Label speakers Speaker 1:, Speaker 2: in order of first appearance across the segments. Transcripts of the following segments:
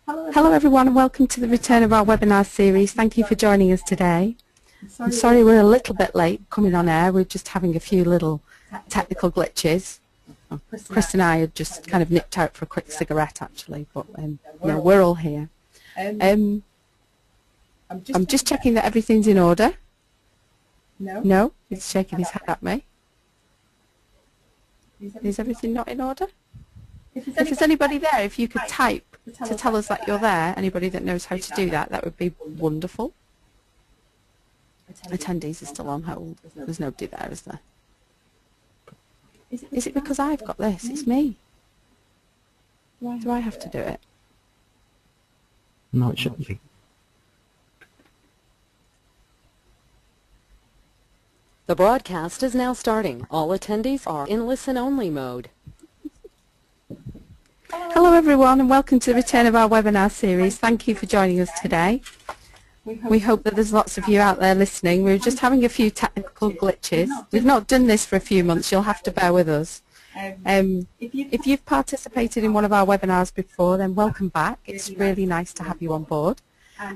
Speaker 1: Hello everyone and welcome to the return of our webinar series. Thank you for joining us today. I'm sorry we're a little bit late coming on air. We're just having a few little technical glitches. Chris and I had just kind of nipped out for a quick cigarette actually, but no, we're all here. I'm just checking that everything's in order. No, he's shaking his head at me. Is everything not in order? If there's anybody there, if you could type to tell us that you're there, anybody that knows how to do that, that would be wonderful. Attendees are still on hold. There's nobody there, is there? Is it because I've got this? It's me. Do I have to do it?
Speaker 2: No, it shouldn't be.
Speaker 3: The broadcast is now starting. All attendees are in listen-only mode.
Speaker 1: Hello everyone and welcome to the return of our webinar series. Thank you for joining us today. We hope that there's lots of you out there listening. We're just having a few technical glitches. We've not done this for a few months. You'll have to bear with us. If you've participated in one of our webinars before, then welcome back. It's really nice to have you on board.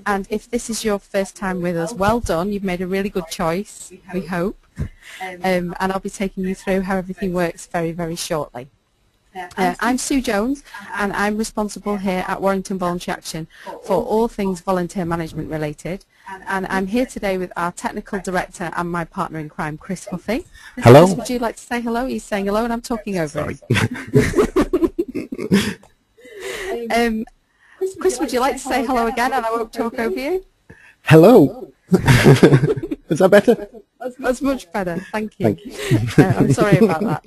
Speaker 1: And if this is your first time with us, well done. You've made a really good choice, we hope. And I'll be taking you through how everything works very, very shortly. I'm Sue Jones and I'm responsible here at Warrington Voluntary Action for all things volunteer management related, and I'm here today with our technical director and my partner in crime, Chris Huffey.
Speaker 2: Hello.
Speaker 1: Chris, would you like to say hello? He's saying hello and I'm talking over him. Chris, would you like to say hello again and I won't talk over you?
Speaker 2: Hello. Is that better?
Speaker 1: That's much better. Thank you. I'm sorry about that.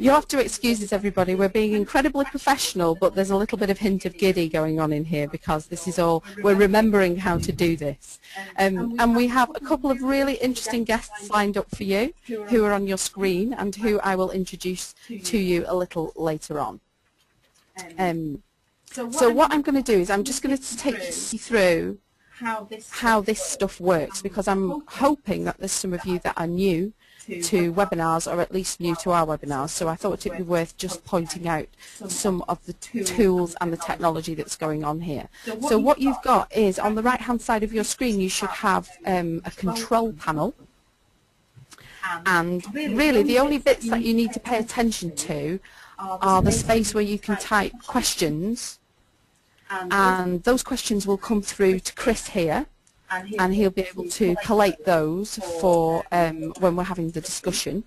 Speaker 1: You'll have to excuse us, everybody. We're being incredibly professional, but there's a little bit of hint of giddy going on in here because this is all, we're remembering how to do this. And we have a couple of really interesting guests lined up for you who are on your screen and who I will introduce to you a little later on. So what I'm going to do is I'm just going to take you through how this stuff works, because I'm hoping that there's some of you that are new to webinars or at least new to our webinars, so I thought it would be worth just pointing out some of the tools and the technology that's going on here. So what you've got is on the right hand side of your screen you should have a control panel, and really the only bits that you need to pay attention to are the space where you can type questions, and those questions will come through to Chris here, and he'll be able to collate those for when we're having the discussion.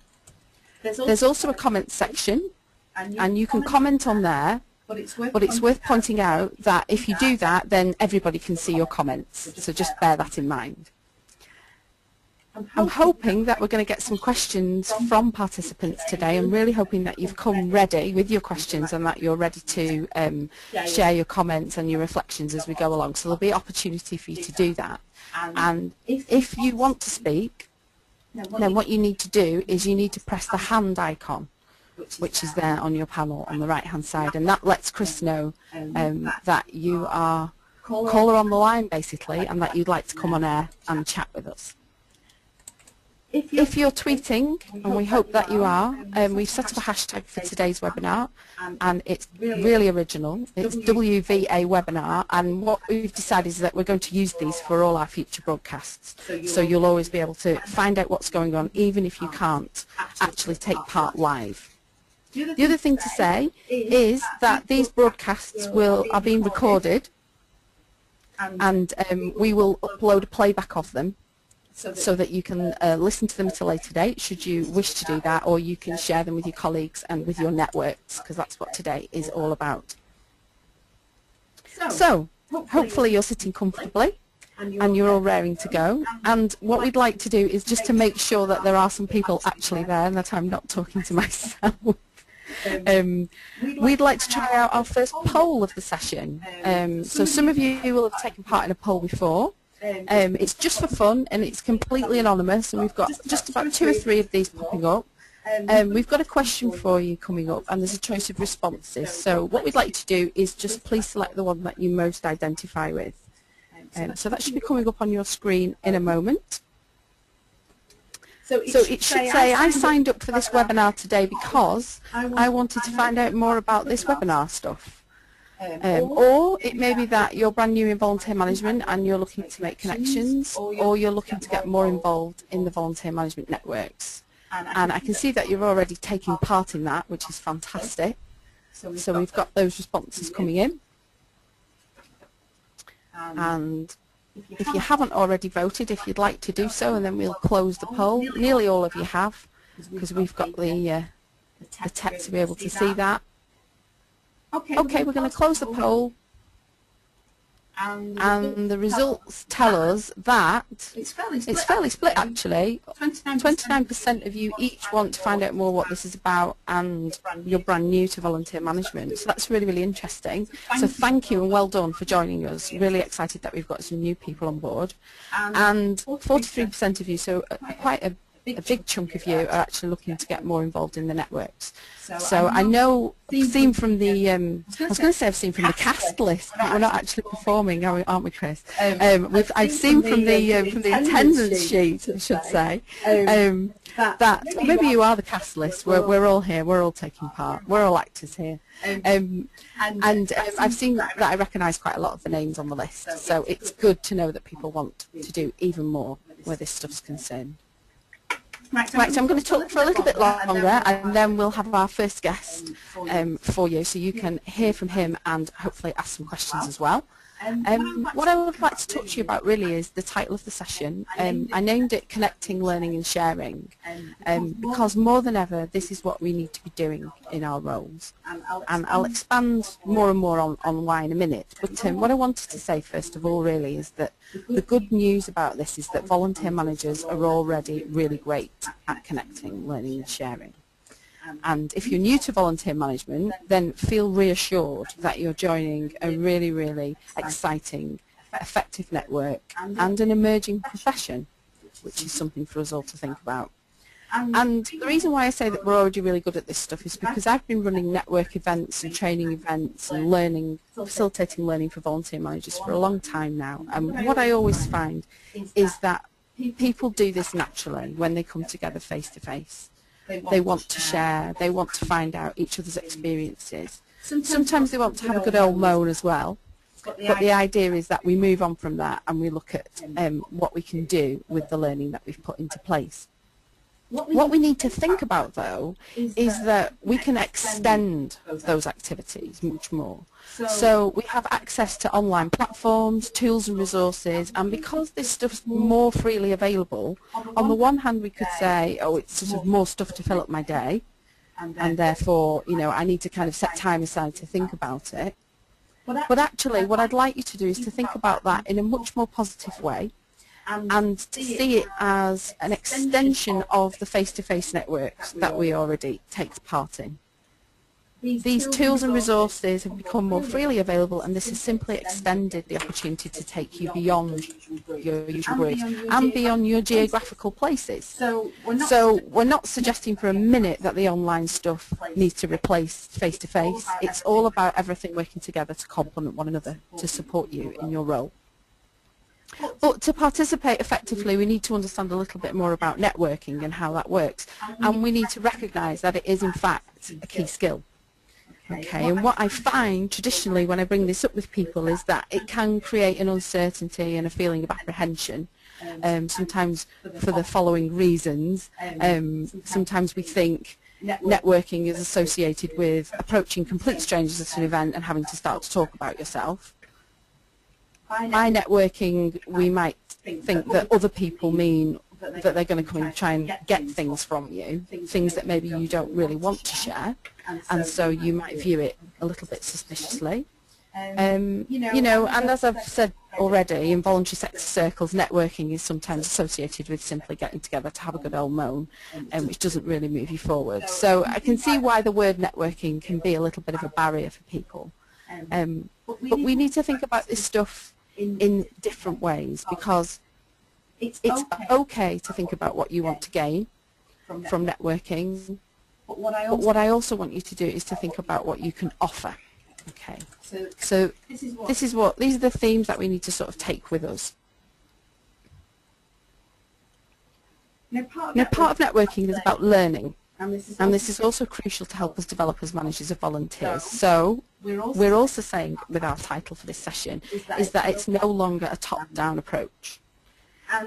Speaker 1: There's also a comment section, and you can comment on there, but it's worth pointing out that if you do that, then everybody can see your comments, so just bear that in mind. I'm hoping that we're going to get some questions from participants today. I'm really hoping that you've come ready with your questions and that you're ready to share your comments and your reflections as we go along. So there'll be opportunity for you to do that. And if you want to speak, then what you need to do is you need to press the hand icon, which is there on your panel on the right hand side, and that lets Chris know that you are caller on the line basically, and that you'd like to come on air and chat with us. If you're tweeting, and we hope that you are, we've set up a hashtag for today's webinar, and it's really original. It's WVA webinar, and what we've decided is that we're going to use these for all our future broadcasts. So you'll always be able to find out what's going on, even if you can't actually take part live. The other thing to say is that these broadcasts are being recorded, and we will upload a playback of them, so that you can listen to them at a later date should you wish to do that, or you can share them with your colleagues and with your networks, because that's what today is all about. So hopefully you're sitting comfortably and you're all raring to go, and what we'd like to do is just to make sure that there are some people actually there and that I'm not talking to myself. We'd like to try out our first poll of the session. So some of you will have taken part in a poll before. It's just for fun and it's completely anonymous, and we've got just about 2 or 3 of these popping up. We've got a question for you coming up, and there's a choice of responses. So what we'd like to do is just please select the one that you most identify with. So that should be coming up on your screen in a moment. So it should say, I signed up for this webinar today because I wanted to find out more about this webinar stuff. Or it may be that you're brand new in volunteer management and you're looking to make connections, or you're looking to get more involved in the volunteer management networks. And I can see that you're already taking part in that, which is fantastic. So we've got those responses coming in. And if you haven't already voted, if you'd like to do so, and then we'll close the poll. Nearly all of you have, because we've got the text to be able to see that. Okay, we're going to close the poll, and the results tell us that it's fairly split actually. 29% of you each want to find out more what this is about, and you're brand new to volunteer management. So that's really, really interesting. So thank you and well done for joining us. Really excited that we've got some new people on board. And 43% of you, so quite a big chunk of you, are actually looking to get more involved in the networks. So I know, I've seen from the, I was going to say I've seen from the cast list, but we're not actually performing, aren't we, Chris? I've seen from the attendance sheet, I should say, that maybe you are the cast list. We're all here, we're all taking part, we're all actors here. And I've seen that I recognise quite a lot of the names on the list, so it's good to know that people want to do even more where this stuff's concerned. Right, so I'm going to talk for a little bit longer, and then we'll have our first guest for you, so you can hear from him and hopefully ask some questions as well. What I would like to talk to you about really is the title of the session. I named it Connecting, Learning and Sharing, because more than ever this is what we need to be doing in our roles. And I'll expand more and more on why in a minute. But what I wanted to say first of all really is that the good news about this is that volunteer managers are already really great at connecting, learning and sharing. And if you're new to volunteer management, then feel reassured that you're joining a really, really exciting, effective network and an emerging profession, which is something for us all to think about. And the reason why I say that we're already really good at this stuff is because I've been running network events and training events and learning, facilitating learning for volunteer managers for a long time now. And what I always find is that people do this naturally when they come together face to face. They want to share, they want to find out each other's experiences. Sometimes they want to have a good old moan as well, but the idea is that we move on from that and we look at what we can do with the learning that we've put into place. What we need to think about, though, is that we can extend those activities much more. So we have access to online platforms, tools and resources, and because this stuff's more freely available, on the one hand we could say, oh, it's sort of more stuff to fill up my day, and therefore, you know, I need to kind of set time aside to think about it. But actually, what I'd like you to do is to think about that in a much more positive way, and to see it as an extension of the face-to-face networks that we already take part in. These tools and resources have become more freely available, and this has simply extended the opportunity to take you beyond your usual groups and beyond your geographical places. So we're not suggesting for a minute that the online stuff needs to replace face-to-face. It's all about everything working together to complement one another, to support you in your role. But to participate effectively, we need to understand a little bit more about networking and how that works. And we need to recognise that it is, in fact, a key skill. Okay, and what I find traditionally when I bring this up with people is that it can create an uncertainty and a feeling of apprehension, sometimes for the following reasons. Sometimes we think networking is associated with approaching complete strangers at an event and having to start to talk about yourself. By networking, we might think that other people mean that they're going to come and try and get things from you, things that maybe you don't really want to share, and so you might view it a little bit suspiciously. You know, and as I've said already, in voluntary sector circles, networking is sometimes associated with simply getting together to have a good old moan, which doesn't really move you forward. So I can see why the word networking can be a little bit of a barrier for people. But we need to think about this stuff in different ways, because it's okay to think about what you want to gain from networking, but what I also want you to do is to think about what you can offer. Okay, so these are the themes that we need to sort of take with us. Now, part of networking is about learning. And this is also crucial to help us develop as managers of volunteers. So we're also saying with our title for this session is that it's no longer a top-down approach.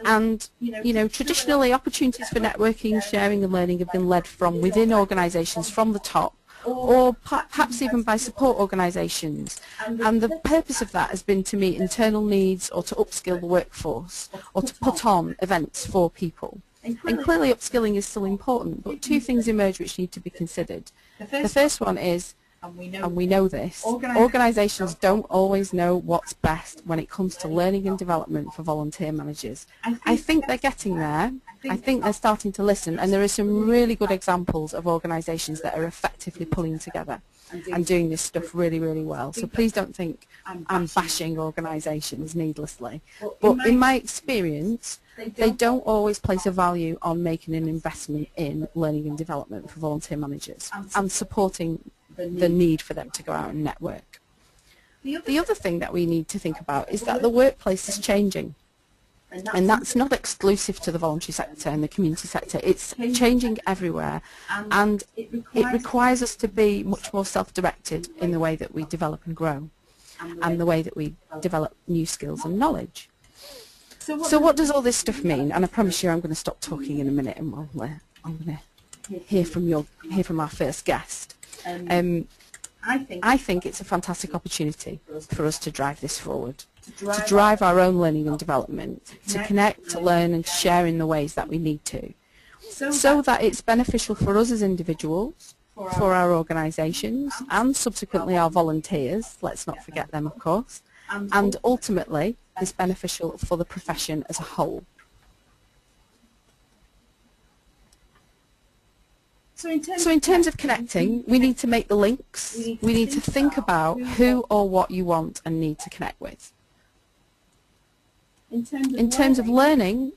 Speaker 1: And, you know, traditionally opportunities for networking, sharing and learning have been led from within organisations from the top, or perhaps even by support organisations. And the purpose of that has been to meet internal needs or to upskill the workforce or to put on events for people. And clearly upskilling is still important, but two things emerge which need to be considered. The first one is, and we know this, organisations don't always know what's best when it comes to learning and development for volunteer managers. I think they're getting there. I think they're starting to listen, and there are some really good examples of organisations that are effectively pulling together and doing this stuff really, really well. So please don't think I'm bashing organisations needlessly. But in my experience, they don't always place a value on making an investment in learning and development for volunteer managers and supporting the need for them to go out and network. The other thing that we need to think about is that the workplace is changing. And that's not exclusive to the voluntary sector and the community sector. It's changing everywhere, and it requires us to be much more self-directed in the way that we develop and grow and the way that we develop new skills and knowledge. So what does all this stuff mean? And I promise you I'm going to stop talking in a minute and I'm going to hear from our first guest. I think it's a fantastic opportunity for us to drive this forward, to drive our own learning and development, to connect, to learn and to share in the ways that we need to, so that it's beneficial for us as individuals, for our organisations and subsequently our volunteers, let's not forget them of course, and ultimately is beneficial for the profession as a whole. So in terms of connecting, we need to make the links. We need to think about who or what you want and need to connect with. In terms of learning,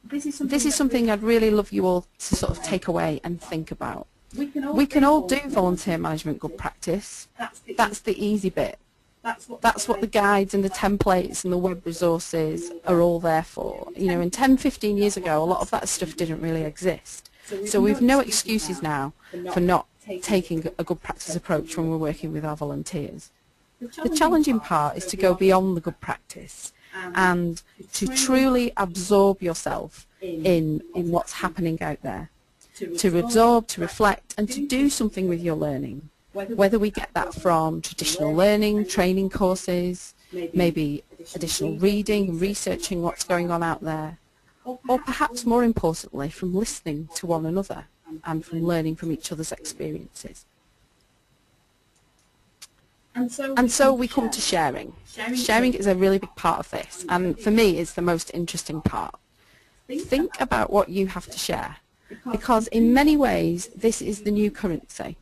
Speaker 1: this is something I'd really love you all to sort of take away and think about. We can all do volunteer management good practice. That's the easy bit. That's what the guides and the templates and the web resources are all there for. You know, 10, 15 years ago, a lot of that stuff didn't really exist. So we've no excuses now for not taking a good practice approach when we're working with our volunteers. The challenging part is to go beyond the good practice and to truly absorb yourself in what's happening out there, to absorb, to reflect, and to do something with your learning. Whether we get that from traditional learning, training courses, maybe additional reading, researching what's going on out there, or perhaps more importantly from listening to one another and from learning from each other's experiences. And so we come to sharing. Sharing is a really big part of this, and for me it's the most interesting part. Think about what you have to share, because in many ways this is the new currency.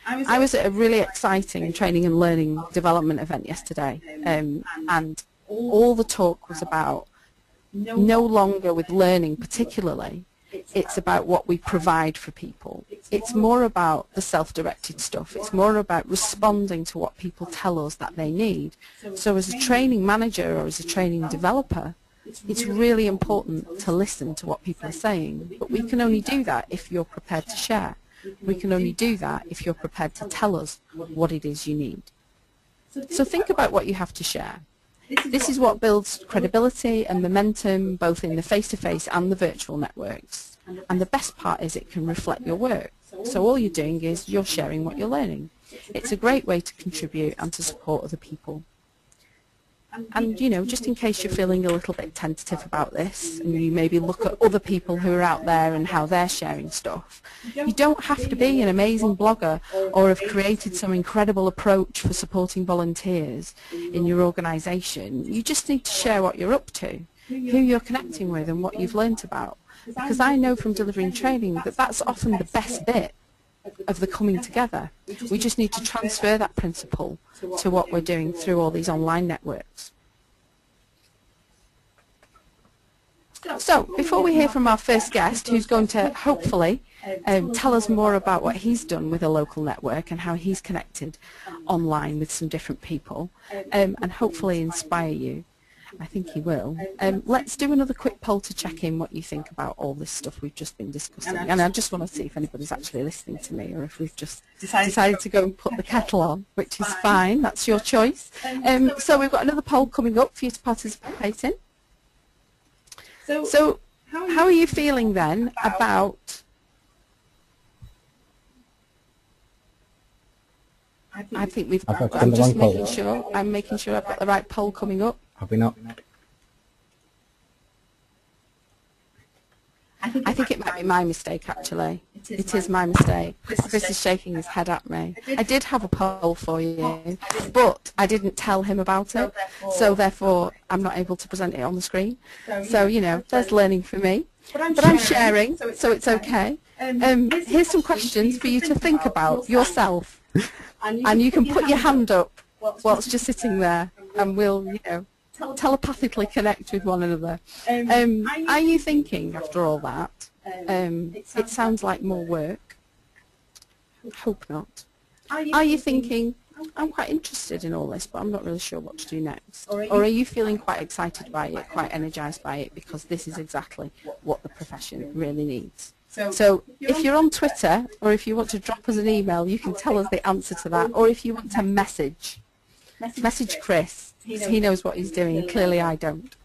Speaker 1: I was at a really exciting training and learning development event yesterday, and all the talk was about no longer with learning particularly, it's about what we provide for people. It's more about the self-directed stuff. It's more about responding to what people tell us that they need. So as a training manager or as a training developer, it's really important to listen to what people are saying. But we can only do that if you're prepared to share. We can only do that if you're prepared to tell us what it is you need. So think about what you have to share. This is what builds credibility and momentum both in the face-to-face and the virtual networks. And the best part is it can reflect your work. So all you're doing is you're sharing what you're learning. It's a great way to contribute and to support other people. And, you know, just in case you're feeling a little bit tentative about this, and you maybe look at other people who are out there and how they're sharing stuff, you don't have to be an amazing blogger or have created some incredible approach for supporting volunteers in your organisation. You just need to share what you're up to, who you're connecting with and what you've learnt about. Because I know from delivering training that that's often the best bit of the coming together. We just need to transfer that principle to what we're doing through all these online networks. So, before we hear from our first guest, who's going to hopefully tell us more about what he's done with a local network and how he's connected online with some different people, and hopefully inspire you, I think he will. Let's do another quick poll to check in what you think about all this stuff we've just been discussing. And I just want to see if anybody's actually listening to me or if we've just decided to go and put the kettle on, which is fine. That's your choice. So we've got another poll coming up for you to participate in. So how are you feeling then about... I think we've. I'm just making sure. I'm making sure I've got the right poll coming up.
Speaker 2: Have we not?
Speaker 1: I think it might be my mistake, actually. It is my mistake. Chris is shaking his head at me. I did have a poll for you, but I didn't tell him about it, so therefore I'm not able to present it on the screen. So, you know, there's learning for me. But I'm sharing, so it's okay. Here's some questions for you to think about yourself. And you can put your hand up whilst you're sitting there, and we'll, you know, telepathically connect with one another. Are you thinking, after all that, it sounds like more work? Hope not. Are you thinking, I'm quite interested in all this, but I'm not really sure what to do next? Or are you feeling quite excited by it, quite energized by it, because this is exactly what the profession really needs? So if you're on Twitter, or if you want to drop us an email, you can tell us the answer to that. Or if you want to message Chris. He knows what he's doing, and clearly I don't.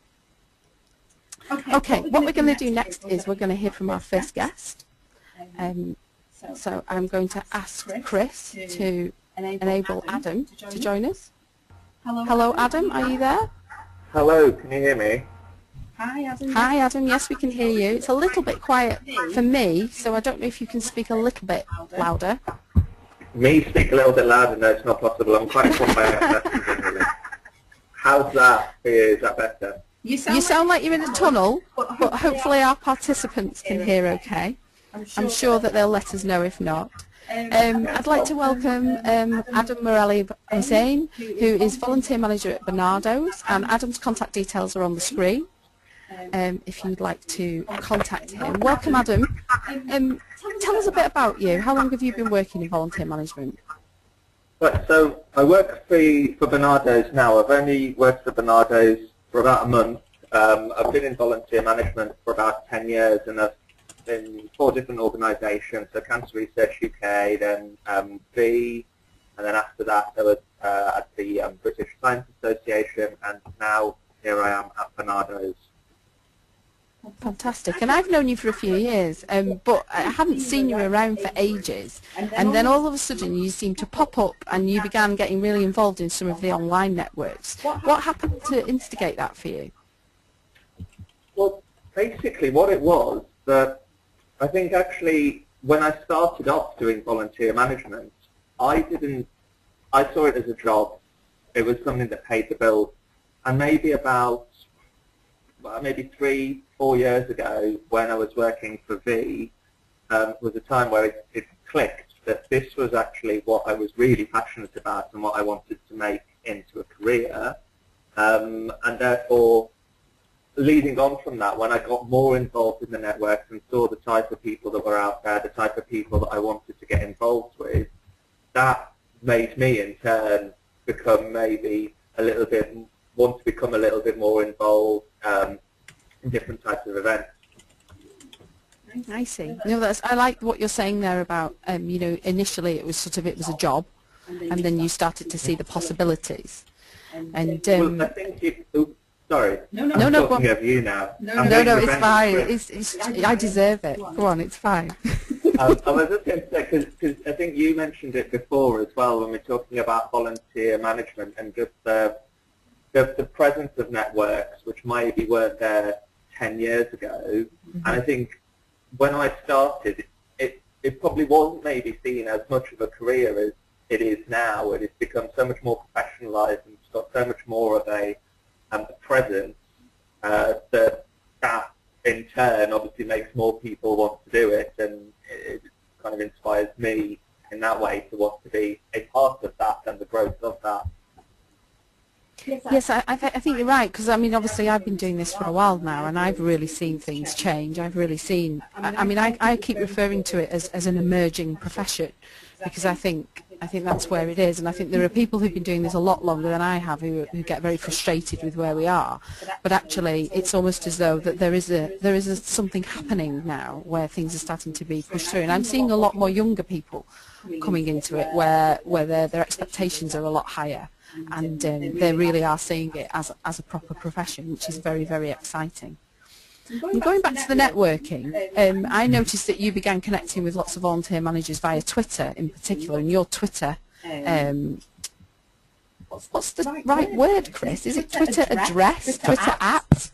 Speaker 1: Okay, what we're going to do next is we're going to hear from our first guest. So I'm going to ask Chris to enable Adam to join us. Hello, Adam, are you there?
Speaker 4: Hello, can you hear me?
Speaker 1: Hi, Adam. Yes, we can hear you. It's a little bit quiet for me, so I don't know if you can speak a little bit louder.
Speaker 4: Me speak a little bit louder? No, it's not possible. I'm quite quiet. How's that for you? Is that better?
Speaker 1: You sound like you're in a tunnel, but hopefully our participants can hear okay. I'm sure that they'll let us know if not. I'd like to welcome Addam Merali-Hosiene, who is volunteer manager at Barnardos, and Adam's contact details are on the screen. If you'd like to contact him. Welcome, Adam. Tell us a bit about you. How long have you been working in volunteer management?
Speaker 4: Right, so I work for Barnardos now. I've only worked for Barnardos for about a month. I've been in volunteer management for about 10 years, and I've been in 4 different organisations, so Cancer Research UK, then V, and then after that I was at the British Science Association, and now here I am at Barnardos.
Speaker 1: Fantastic. And I've known you for a few years, but I haven't seen you around for ages. And then all of a sudden you seemed to pop up and you began getting really involved in some of the online networks. What happened to instigate that for you?
Speaker 4: Well, basically what it was, that I think actually when I started off doing volunteer management, I saw it as a job. It was something that paid the bills. And maybe about maybe 3-4 years ago, when I was working for V, was a time where it clicked that this was actually what I was really passionate about and what I wanted to make into a career. And therefore, leading on from that, when I got more involved in the networks and saw the type of people that were out there, the type of people that I wanted to get involved with, that made me in turn become maybe want to become a little bit more involved in different types of events.
Speaker 1: I see. No, I like what you're saying there about, you know, initially it was a job, and then you started to see the possibilities. And
Speaker 4: well, I think sorry, I'm talking of you now.
Speaker 1: No, it's fine. I deserve it. Go on, it's fine.
Speaker 4: I was just going to say, because I think you mentioned it before as well when we're talking about volunteer management and just the presence of networks which maybe weren't there 10 years ago. Mm-hmm. And I think when I started, it probably wasn't maybe seen as much of a career as it is now. It has become so much more professionalised and it's got so much more of a presence that in turn obviously makes more people want to do it, and it kind of inspires me in that way to want to be a part of that and the growth of that.
Speaker 1: Yes, I think you're right, because I mean obviously I've been doing this for a while now and I've really seen things change. I've really seen, I mean I keep referring to it as an emerging profession, because I think I think that's where it is, and I think there are people who've been doing this a lot longer than I have who get very frustrated with where we are. But actually, it's almost as though that there is something happening now where things are starting to be pushed through, and I'm seeing a lot more younger people coming into it where their expectations are a lot higher, and they really are seeing it as a proper profession, which is very, very exciting. And going back to the networking, I noticed that you began connecting with lots of volunteer managers via Twitter in particular, and your Twitter, what's the right word, Chris? Is it Twitter address? Twitter at?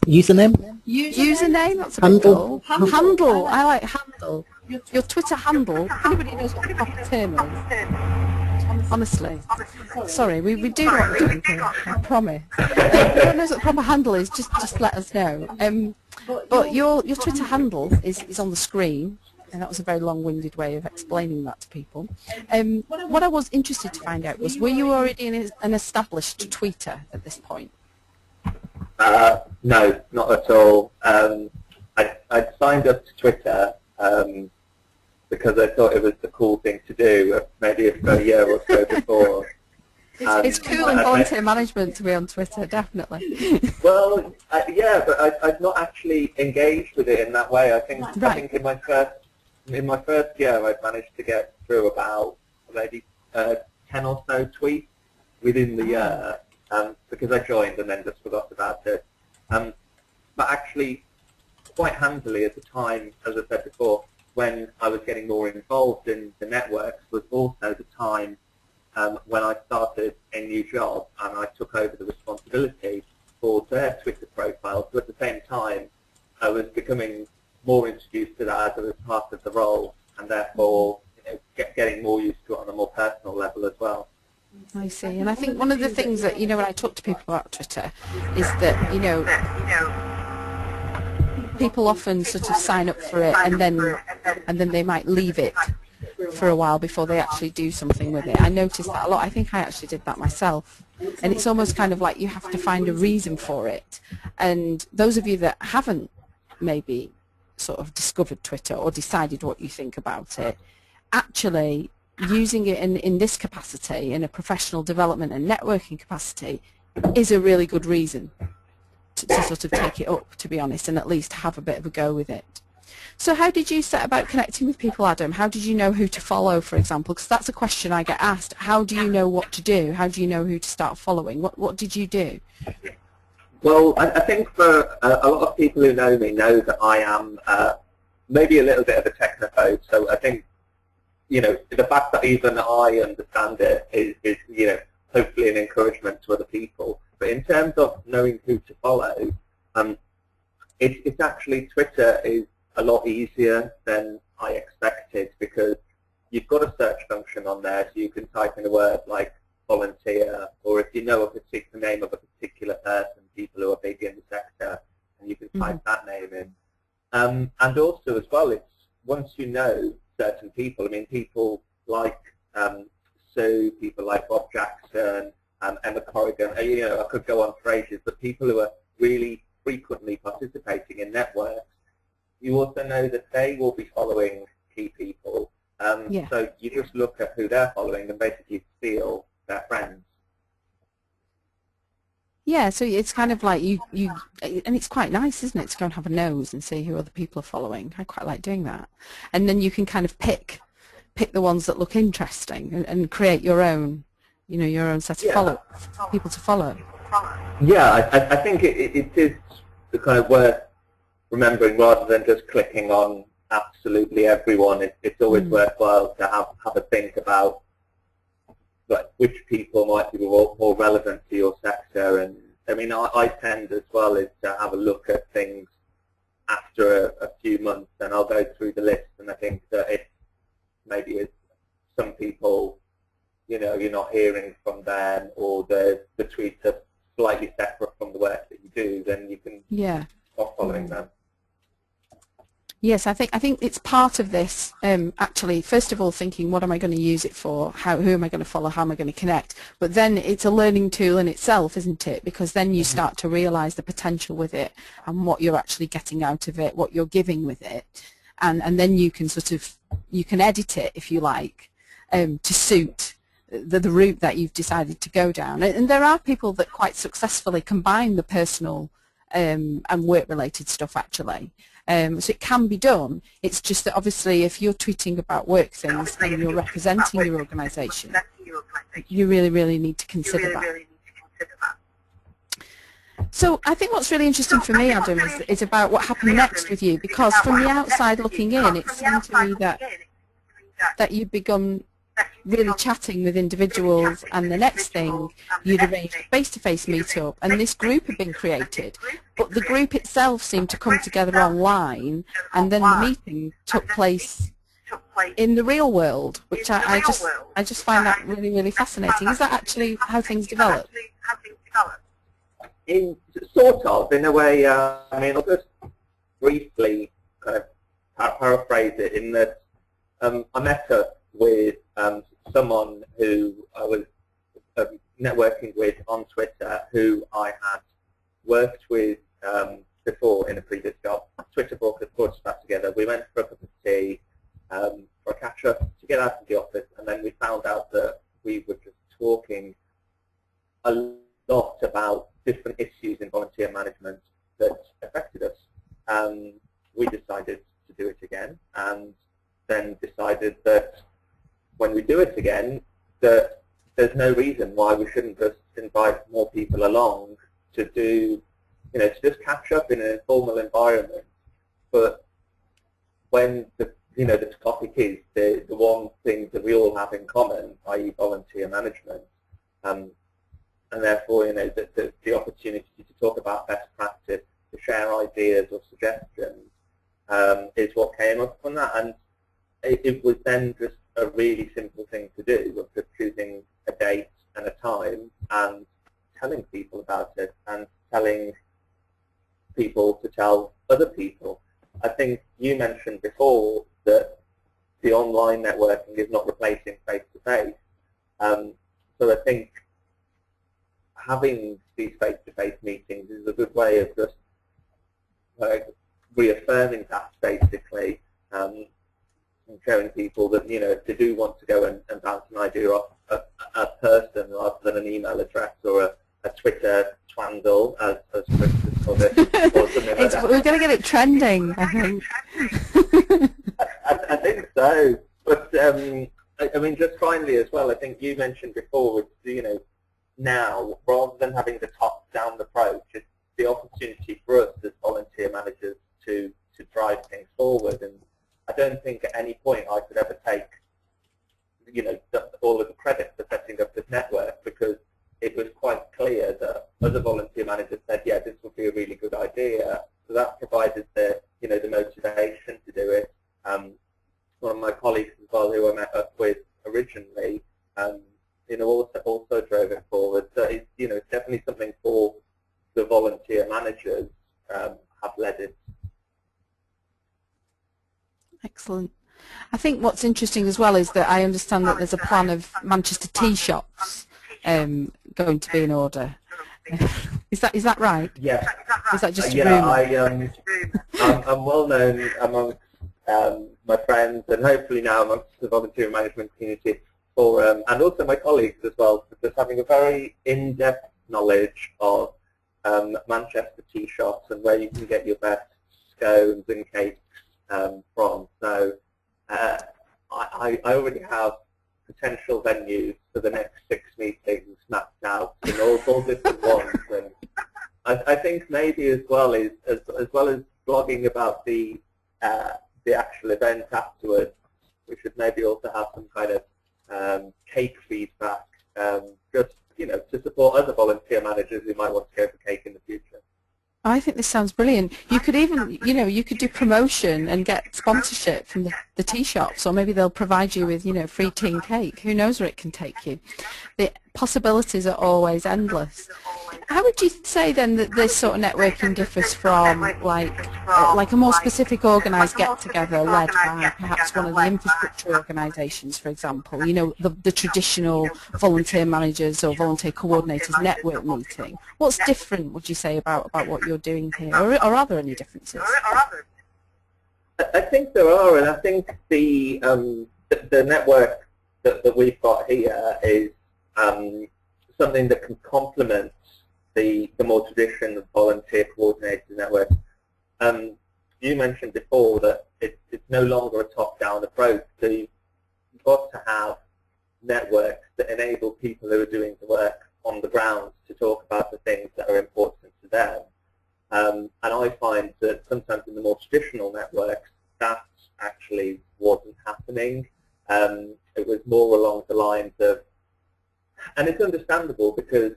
Speaker 2: Username?
Speaker 1: Username? That's a big goal. Handle. I like handle. Your Twitter handle. If anybody knows what the proper term is. Honestly. Sorry, we do know what we're doing here, I promise. If anyone knows what the proper handle is, just let us know. But your Twitter handle is on the screen, and that was a very long-winded way of explaining that to people. What I was interested to find out was, were you already an established tweeter at this point?
Speaker 4: No, not at all. I signed up to Twitter because I thought it was the cool thing to do, maybe a year or so before.
Speaker 1: It's cool in volunteer management to be on Twitter, definitely.
Speaker 4: Well, yeah, but I've not actually engaged with it in that way. I think in my first year, I've managed to get through about maybe 10 or so tweets within the year, because I joined and then just forgot about it. But actually, quite handily at the time, as I said before, when I was getting more involved in the networks, was also the time when I started a new job and I took over the responsibility for their Twitter profile. So at the same time, I was becoming more introduced to that as a part of the role, and therefore getting more used to it on a more personal level as well.
Speaker 1: I see, and I think one of the things that, when I talk to people about Twitter is that, people often sort of sign up for it and then they might leave it for a while before they actually do something with it. I noticed that a lot. I think I actually did that myself. And it's almost kind of like you have to find a reason for it. And those of you that haven't maybe sort of discovered Twitter or decided what you think about it, actually using it in this capacity, in a professional development and networking capacity, is a really good reason to sort of take it up, to be honest, and at least have a bit of a go with it. So how did you set about connecting with people, Adam? How did you know who to follow, for example? Because that's a question I get asked. How do you know what to do? How do you know who to start following? What did you do?
Speaker 4: Well, I think for a lot of people who know me know that I am maybe a little bit of a technophobe. So I think, the fact that even I understand it is hopefully an encouragement to other people. But in terms of knowing who to follow, it's actually, Twitter is a lot easier than I expected, because you've got a search function on there, so you can type in a word like volunteer, or if you know a particular name of a particular person, people who are big in the sector, and you can type that name in. And also as well, it's once you know certain people, people like Sue, people like Bob Jackson, Emma Corrigan, I could go on for ages, but people who are really frequently participating in networks, you also know that they will be following key people. So you just look at who they're following and basically steal their friends.
Speaker 1: Yeah, so it's kind of like and it's quite nice, isn't it, to go and have a nose and see who other people are following. I quite like doing that. And then you can kind of pick the ones that look interesting and create your own, your own set of people to follow.
Speaker 4: Yeah, I think it is the kind of worth remembering, rather than just clicking on absolutely everyone. It's always worthwhile to have a think about which people might be more relevant to your sector. And I tend as well is to have a look at things after a few months, and I'll go through the list, and I think that if maybe it's some people, you're not hearing from them, or the tweets are slightly separate from the work that you do, then you can stop following them.
Speaker 1: Yes, I think it's part of this, actually, first of all thinking, what am I going to use it for? Who am I going to follow? How am I going to connect? But then it's a learning tool in itself, isn't it? Because then you start to realize the potential with it and what you're actually getting out of it, what you're giving with it. And then you can you can edit it, if you like, to suit the route that you've decided to go down. And there are people that quite successfully combine the personal and work-related stuff, actually. So it can be done. It's just that obviously if you're tweeting about work things and you're representing your organisation, you really, really need to consider that. So I think what's really interesting for me, Adam, is about what happened next with you, because from the outside looking in, it seemed to me that you'd begun really chatting with individuals, and the next thing you'd arranged a face-to-face meet-up, and this group had been created. But the group itself seemed to come together online, and then the meeting took place in the real world, which I just find that really, really fascinating. Is that actually how things developed?
Speaker 4: In sort of, in a way. I mean, I'll just briefly kind of paraphrase it in that I met up with someone who I was networking with on Twitter, who I had worked with before in a previous job. Twitter brought us back together. We went for a cup of tea, for a catch-up, to get out of the office, and then we found out that we were just talking a lot about different issues in volunteer management that affected us. We decided to do it again, and then decided that when we do it again, that there's no reason why we shouldn't just invite more people along to do, to just catch up in an informal environment. But when the topic is the one thing that we all have in common, i.e. volunteer management, and therefore, the opportunity to talk about best practice, to share ideas or suggestions, is what came up from that. And it was then just a really simple thing to do, of just choosing a date and a time and telling people about it, and telling people to tell other people. I think you mentioned before that the online networking is not replacing face-to-face. So I think having these face-to-face meetings is a good way of just reaffirming that, basically, and showing people that, if they do want to go and bounce an idea off a person rather than an email address or a Twitter twandle, as Chris has called it, or something like that.
Speaker 1: We're going to get it trending, I think.
Speaker 4: I think so. But, I mean, just finally as well, I think you mentioned before, now, rather than having the top-down approach, it's the opportunity for us as volunteer managers to drive things forward. And I don't think at any point I could ever take, all of the credit for setting up this network, because it was quite clear that other volunteer managers said, yeah, this would be a really good idea. So that provided the motivation to do it. One of my colleagues as well, who I met up with originally, also drove it forward. So it's definitely something for the volunteer managers have led it.
Speaker 1: Excellent. I think what's interesting as well is that I understand that there's a plan of Manchester tea shops going to be in order. Is that right?
Speaker 4: Yeah.
Speaker 1: Is that just a
Speaker 4: yeah,
Speaker 1: rumour?
Speaker 4: I'm well known amongst my friends, and hopefully now amongst the volunteer management community, for and also my colleagues as well, for just having a very in-depth knowledge of Manchester tea shops and where you can get your best scones and cakes from. So I already have potential venues for the next 6 meetings mapped out, and all different ones. And I think maybe as well as blogging about the actual event afterwards, we should maybe also have some kind of cake feedback, just to support other volunteer managers who might want to go for cake in the future.
Speaker 1: I think this sounds brilliant. You could even, you could do promotion and get sponsorship from the tea shops, or maybe they'll provide you with, free tea and cake. Who knows where it can take you? The possibilities are always endless. How would you say then that this sort of networking differs from like a more specific organised get-together led by perhaps one of the infrastructure organisations, for example? The traditional volunteer managers or volunteer coordinators network meeting. What's different, would you say, about what you're doing here, or are there any differences?
Speaker 4: I think there are, and I think the network that we've got here is something that can complement the more traditional volunteer coordinated network. You mentioned before that it's no longer a top-down approach, so you've got to have networks that enable people who are doing the work on the ground to talk about the things that are important to them. And I find that sometimes in the more traditional networks, that actually wasn't happening. It was more along the lines of, and it's understandable because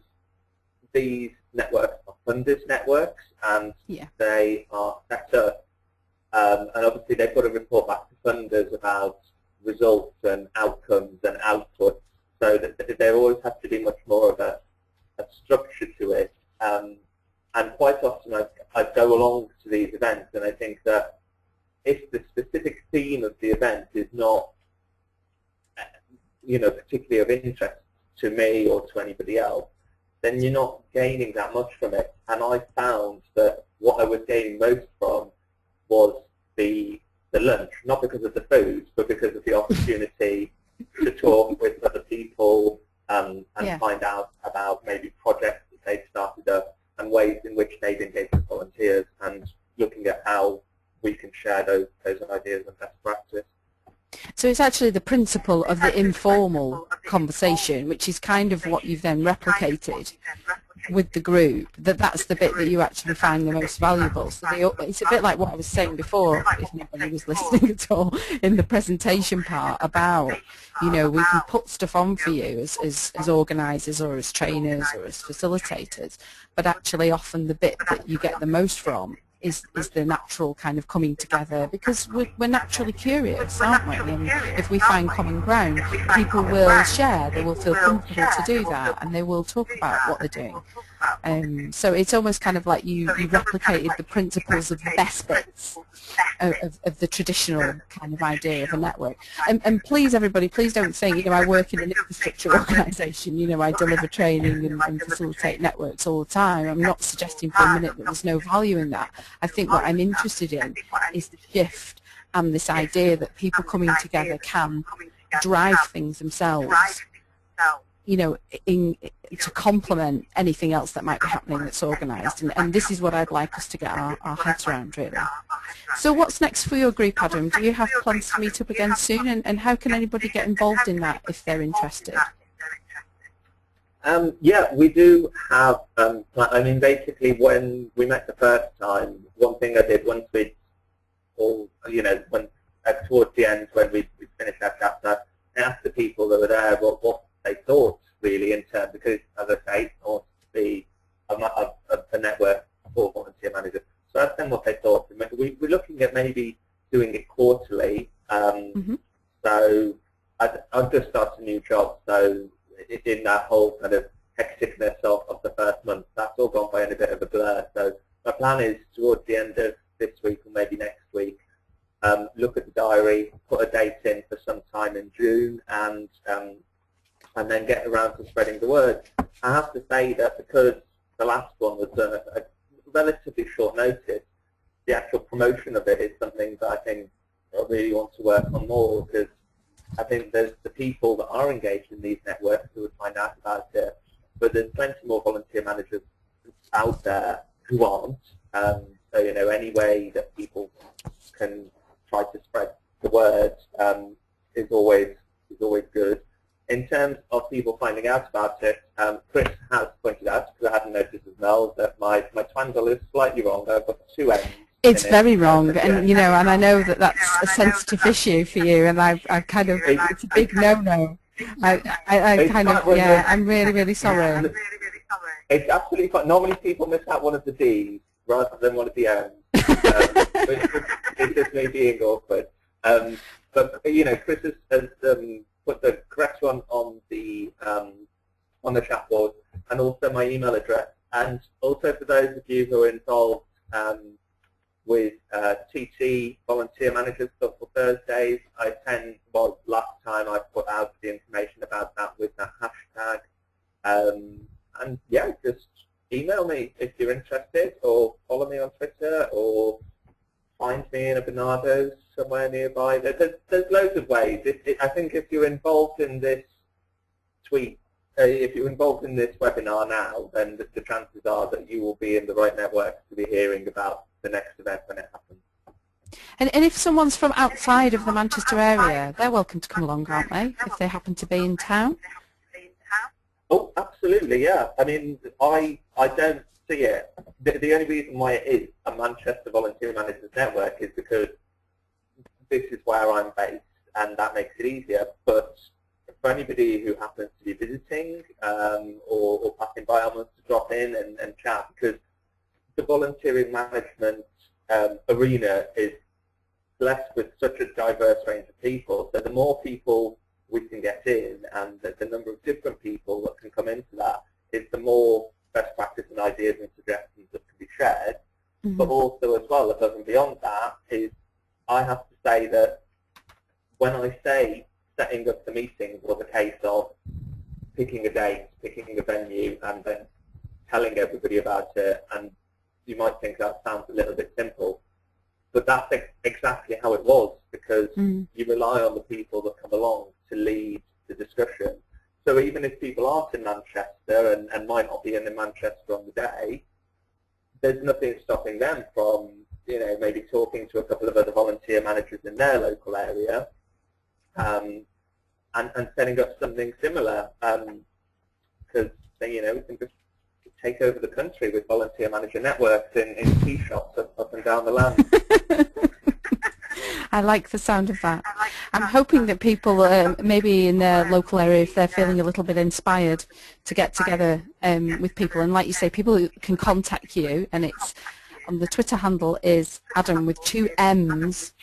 Speaker 4: these networks are funded networks and they are set up, and obviously they've got to report back to funders about results and outcomes and outputs, so that there always has to be much more of a structure to it. And quite often I go along to these events and I think that if the specific theme of the event is not particularly of interest to me or to anybody else, then you're not gaining that much from it. And I found that what I was gaining most from was the lunch, not because of the food, but because of the opportunity to talk with other people and find out about maybe projects that they've started up and ways in which they've engaged with volunteers, and looking at how we can share those ideas and best practice.
Speaker 1: So it's actually the principle of the informal conversation, which is kind of what you've then replicated with the group, that's the bit that you actually find the most valuable. So it's a bit like what I was saying before, if nobody was listening at all, in the presentation part about, we can put stuff on for you as organisers or as trainers or as facilitators, but actually often the bit that you get the most from is the natural kind of coming together, because we're naturally curious, aren't we? And if we find common ground, people will share, they will feel comfortable to do that, and they will talk about what they're doing. So it's almost kind of like you replicated the principles of the best bits of the traditional kind of idea of a network. And please, everybody, please don't think, I work in an infrastructure organisation, I deliver training and facilitate networks all the time. I'm not suggesting for a minute that there's no value in that. I think what I'm interested in is the shift and this idea that people coming together can drive things themselves, to complement anything else that might be happening that's organised. And this is what I'd like us to get our heads around, really. So what's next for your group, Adam? Do you have plans to meet up again soon? And how can anybody get involved in that if they're interested?
Speaker 4: Yeah, we do have, basically when we met the first time, one thing I did once we'd all, towards the end when we finished our chapter, I asked the people that were there what they thought really in terms, because as I say, I want to be a network for volunteer managers. So I asked them what they thought. We're looking at maybe doing it quarterly. So I've just started a new job, so in that whole kind of hecticness of the first month, that's all gone by in a bit of a blur. So my plan is towards the end of this week or maybe next week, look at the diary, put a date in for some time in June, and then get around to spreading the word. I have to say that because the last one was done at a relatively short notice, the actual promotion of it is something that I think I really want to work on more, because I think there's the people that are engaged in these networks who would find out about it, but there's plenty more volunteer managers out there who aren't. So any way that people can try to spread the word is always good. In terms of people finding out about it, Chris has pointed out, because I hadn't noticed as well, that my twangle is slightly wrong. I've got two N's.
Speaker 1: It's very wrong, and and I know that that's a sensitive issue for you, and I kind of, it's a big no-no. I kind of, I'm really, really sorry.
Speaker 4: It's absolutely fine. Normally people miss out one of the D's rather than one of the N's. It's just me being awkward. But Chris has put the correct one on the chat board, and also my email address. And also for those of you who are involved with TT Volunteer Managers Club for Thursdays, I attend, last time I put out the information about that with that hashtag. And yeah, just email me if you're interested, or follow me on Twitter, or find me in a Barnardos, somewhere nearby. There's loads of ways. I think if you're involved in this tweet, if you're involved in this webinar now, then the chances are that you will be in the right network to be hearing about the next event when it happens.
Speaker 1: And if someone's from outside of the Manchester area, they're welcome to come along, aren't they, if they happen to be in town?
Speaker 4: Oh, absolutely, yeah. I mean, I don't see it. The only reason why it is a Manchester Volunteer Managers Network is because this is where I'm based, and that makes it easier. But for anybody who happens to be visiting or passing by, I want to drop in and chat, because the volunteering management arena is blessed with such a diverse range of people. So the more people we can get in, and the number of different people that can come into that, is the more best practice and ideas and suggestions that can be shared. Mm-hmm. But also as well, above and beyond that, is I have to say that when I say setting up the meeting was a case of picking a date, picking a venue, and then telling everybody about it, and you might think that sounds a little bit simple, but that's exactly how it was, because you rely on the people that come along to lead the discussion. So even if people aren't in Manchester and might not be in Manchester on the day, there's nothing stopping them from, you know, maybe talking to a couple of other volunteer managers in their local area and setting up something similar, because, you know, we can just take over the country with volunteer manager networks in tea shops up and down the land.
Speaker 1: I like the sound of that. I'm hoping that people, maybe in their local area, if they're feeling a little bit inspired, to get together with people. And like you say, people can contact you, and it's on the Twitter handle is Addam with 2 M's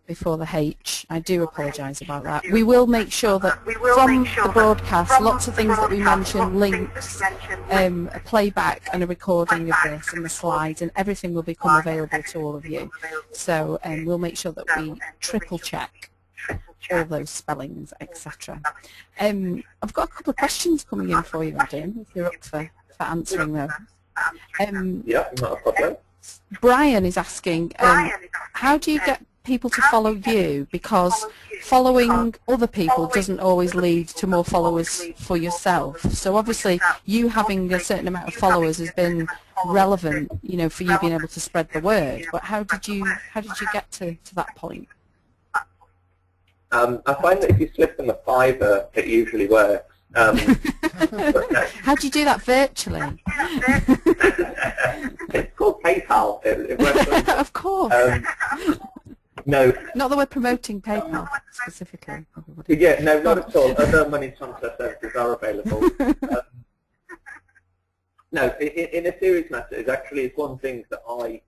Speaker 1: before the H. I do apologise about that. We will make sure that from the broadcast, lots of things that we mention, links, a playback and a recording of this and the slides, and everything will become available to all of you. So we'll make sure that we triple check all those spellings, etc. I've got a couple of questions coming in for you, Addam, if you're up for answering them.
Speaker 4: Yeah, not a problem.
Speaker 1: Brian is asking, how do you get people to follow you, because following other people doesn't always lead to more followers for yourself. So obviously you having a certain amount of followers has been relevant, you know, for you being able to spread the word. But how did you get to that point?
Speaker 4: I find that if you slip them a $5, it usually works.
Speaker 1: How do you do that virtually?
Speaker 4: It's called PayPal. It works.
Speaker 1: Of course.
Speaker 4: No.
Speaker 1: Not that we're promoting PayPal specifically.
Speaker 4: Yeah, no, not at all. Other money transfer services are available. No, in a serious matter, it's one thing that I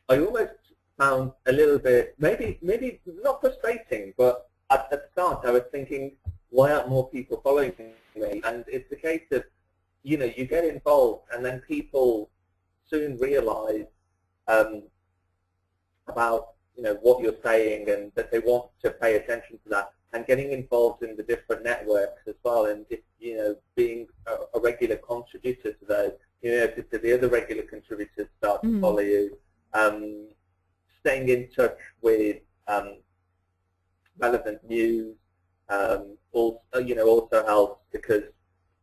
Speaker 4: almost found a little bit, maybe not frustrating, but at the start I was thinking, why aren't more people following me? And it's a case of, you know, you get involved and then people soon realise about, you know, what you're saying, and that they want to pay attention to that, and getting involved in the different networks as well, and, you know, being a regular contributor to those, you know, to the other regular contributors start to follow you, staying in touch with relevant news, also, you know, also helps, because,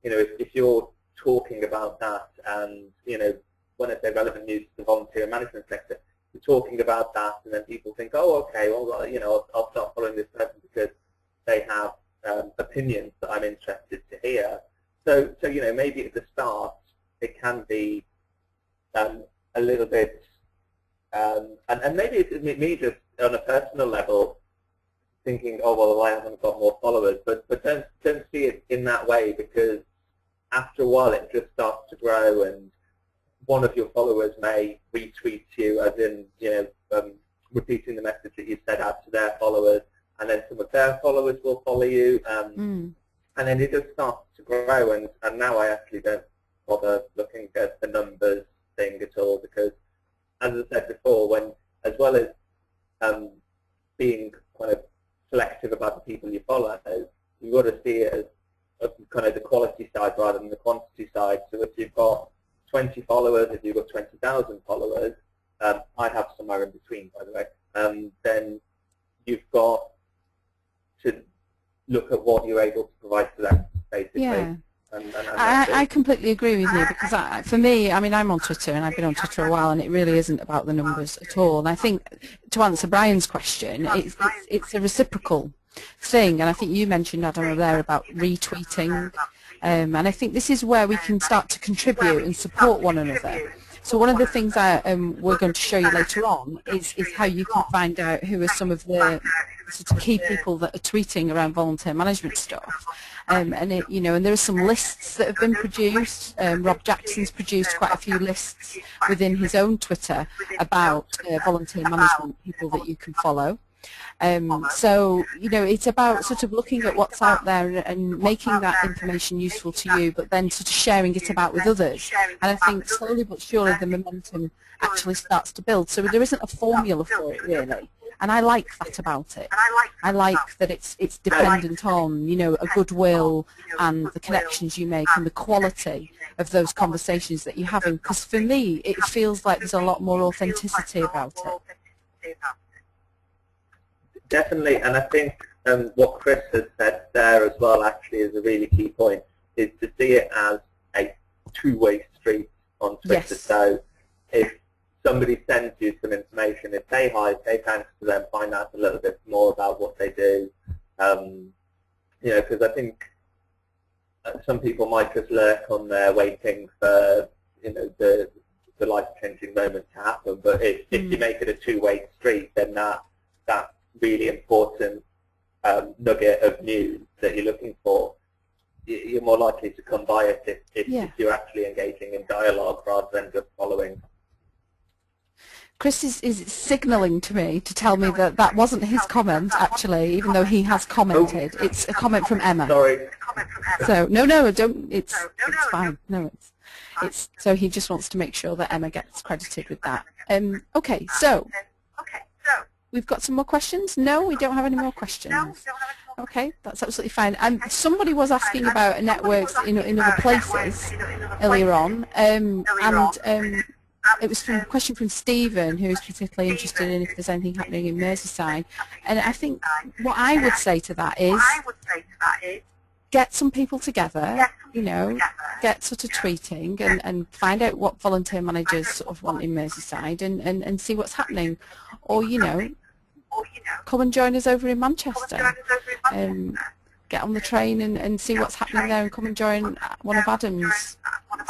Speaker 4: you know, if you're talking about that, and, you know, when I say relevant news to the volunteer management sector, talking about that, and then people think, oh, okay, well, you know, I'll start following this person because they have opinions that I'm interested to hear. So you know, maybe at the start it can be a little bit, and maybe it's me just on a personal level thinking, oh, well, I haven't got more followers, but don't see it in that way, because after a while it just starts to grow, and one of your followers may retweet you, as in, you know, repeating the message that you said out to their followers, and then some of their followers will follow you, and then it just starts to grow, and now I actually don't bother looking at the numbers thing at all, because, as I said before, when, as well as being kind of selective about the people you follow, you've got to see it as kind of the quality side rather than the quantity side. So if you've got 20 followers, if you've got 20,000 followers, I have somewhere in between, by the way. then you've got to look at what you're able to provide to them, basically.
Speaker 1: Yeah.
Speaker 4: And
Speaker 1: I completely agree with you, because for me, I mean, I'm on Twitter and I've been on Twitter a while, and it really isn't about the numbers at all. And I think, to answer Brian's question, it's a reciprocal thing. And I think you mentioned, Adam, there about retweeting. And I think this is where we can start to contribute and support one another. So one of the things we're going to show you later on is how you can find out who are some of the sort of key people that are tweeting around volunteer management stuff. And there are some lists that have been produced. Rob Jackson's produced quite a few lists within his own Twitter about volunteer management people that you can follow. So, it's about sort of looking at what's out there and making that information useful to you, but then sort of sharing it about with others. And I think slowly but surely the momentum actually starts to build. So there isn't a formula for it, really. And I like that about it. I like that it's dependent on, a goodwill and the connections you make and the quality of those conversations that you're having. Because for me, it feels like there's a lot more authenticity about it.
Speaker 4: Definitely, and I think what Chris has said there as well actually is a really key point, is to see it as a two-way street on Twitter.
Speaker 1: Yes.
Speaker 4: So if somebody sends you some information, if say hi, say thanks to them, find out a little bit more about what they do, because I think some people might just lurk on there waiting for the life-changing moment to happen. But if you make it a two-way street, then that really important nugget of news that you're looking for, you're more likely to come by it if you're actually engaging in dialogue rather than just following.
Speaker 1: Chris is signalling to me to tell me that wasn't his comment, actually, even though he has commented. It's a comment from Emma.
Speaker 4: Sorry.
Speaker 1: So no, don't. It's fine. No, it's so he just wants to make sure that Emma gets credited with that. Okay, so we've got some more questions. No, we don't have any more questions. Okay, that's absolutely fine. And somebody was asking about networks in other places earlier on, it was a question from Stephen, who is particularly interested in if there's anything happening in Merseyside. And I think what I would say to that is get some people together, get sort of tweeting and find out what volunteer managers sort of want in Merseyside and see what's happening. Or, come and join us over in Manchester. Get on the train and see what's happening there and come and join one of Adam's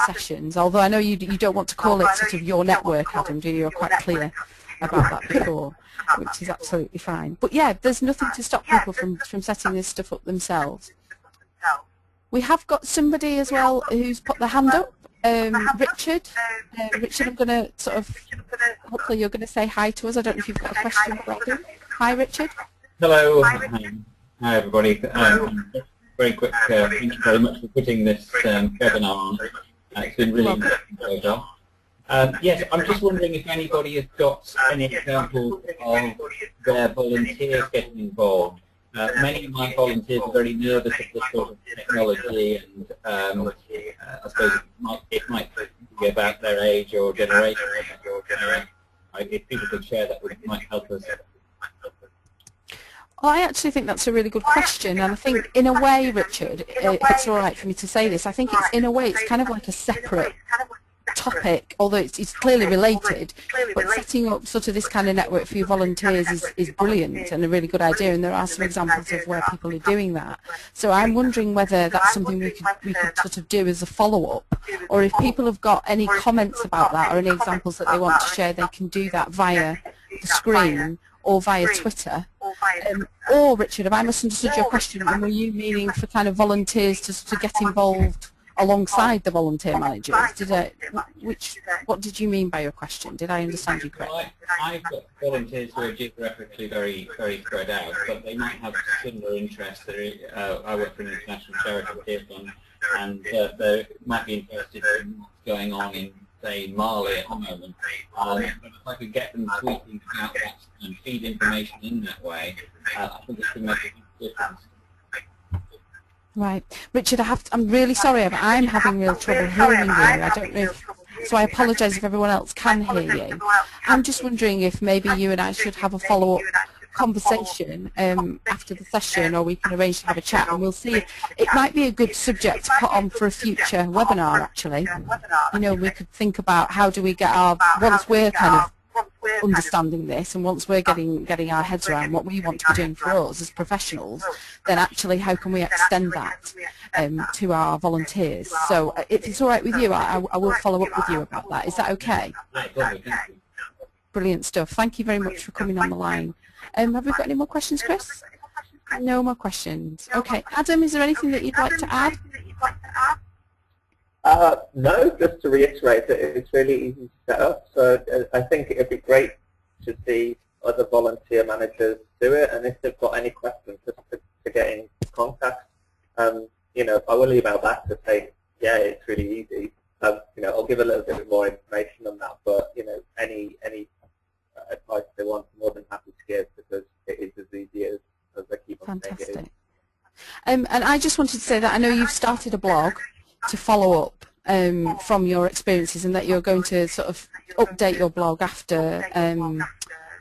Speaker 1: sessions. Although I know you don't want to call it sort of your network, Adam, do you? You're quite clear about that before, which is absolutely fine. But yeah, there's nothing to stop people from setting this stuff up themselves. We have got somebody as well who's put their hand up. Richard, I'm going to sort of, hopefully you're going to say hi to us. I don't know if you've got a question for Adam. Hi, Richard.
Speaker 5: Hello. Hi, everybody. Very quick, thank you very much for putting this webinar on. It's been really interesting so far. Yes, I'm just wondering if anybody has got any examples of their volunteers getting involved. Many of my volunteers are very nervous of this sort of technology, and I suppose it might be about their age or generation. If people could share that, it might help us.
Speaker 1: Well, I actually think that's a really good question, and I think in a way, Richard, if it's all right for me to say this, I think in a way it's kind of like a separate topic, although it's clearly related, but setting up sort of this kind of network for your volunteers is brilliant and a really good idea, and there are some examples of where people are doing that. So I'm wondering whether that's something we could sort of do as a follow-up, or if people have got any comments about that or any examples that they want to share, they can do that via the screen or via Twitter. Or, Richard, have I misunderstood your question, and were you meaning for kind of volunteers to get involved alongside the volunteer managers? What did you mean by your question? Did I understand you correctly?
Speaker 5: Well, I've got volunteers who are geographically very, very spread out, but they might have similar interests. I work for an international charity here, and they might be interested in what's going on in, say, Mali at the moment. If I could get them tweeting about that and feed information in that way, I think it could make a huge difference.
Speaker 1: Right. Richard, I'm really sorry, but I'm having real trouble hearing you. I don't know if so I apologise if everyone else can hear you. I'm just wondering if maybe you and I should have a follow-up conversation after the session, or we can arrange to have a chat, and we'll see. It might be a good subject to put on for a future webinar, actually. You know, we could think about how do we get our, once we're kind of understanding this, and once we're getting our heads around what we want to be doing for us as professionals, then actually how can we extend that to our volunteers. So if it's all right with you, I will follow up with you about that. Is that okay? Brilliant stuff. Thank you very much for coming on the line. Have we got any more questions, Chris? No more questions. Okay. Adam, is there anything that you'd like to add?
Speaker 4: No, just to reiterate that it's really easy to set up. So I think it would be great to see other volunteer managers do it, and if they've got any questions, just to get in contact. You know, I will email back to say, yeah, it's really easy. You know, I'll give a little bit more information on that, but you know, any advice they want, I'm more than happy to give, because it is as easy as I keep on saying it is.
Speaker 1: And I just wanted to say that I know you've started a blog to follow up from your experiences, and that you're going to sort of update your blog after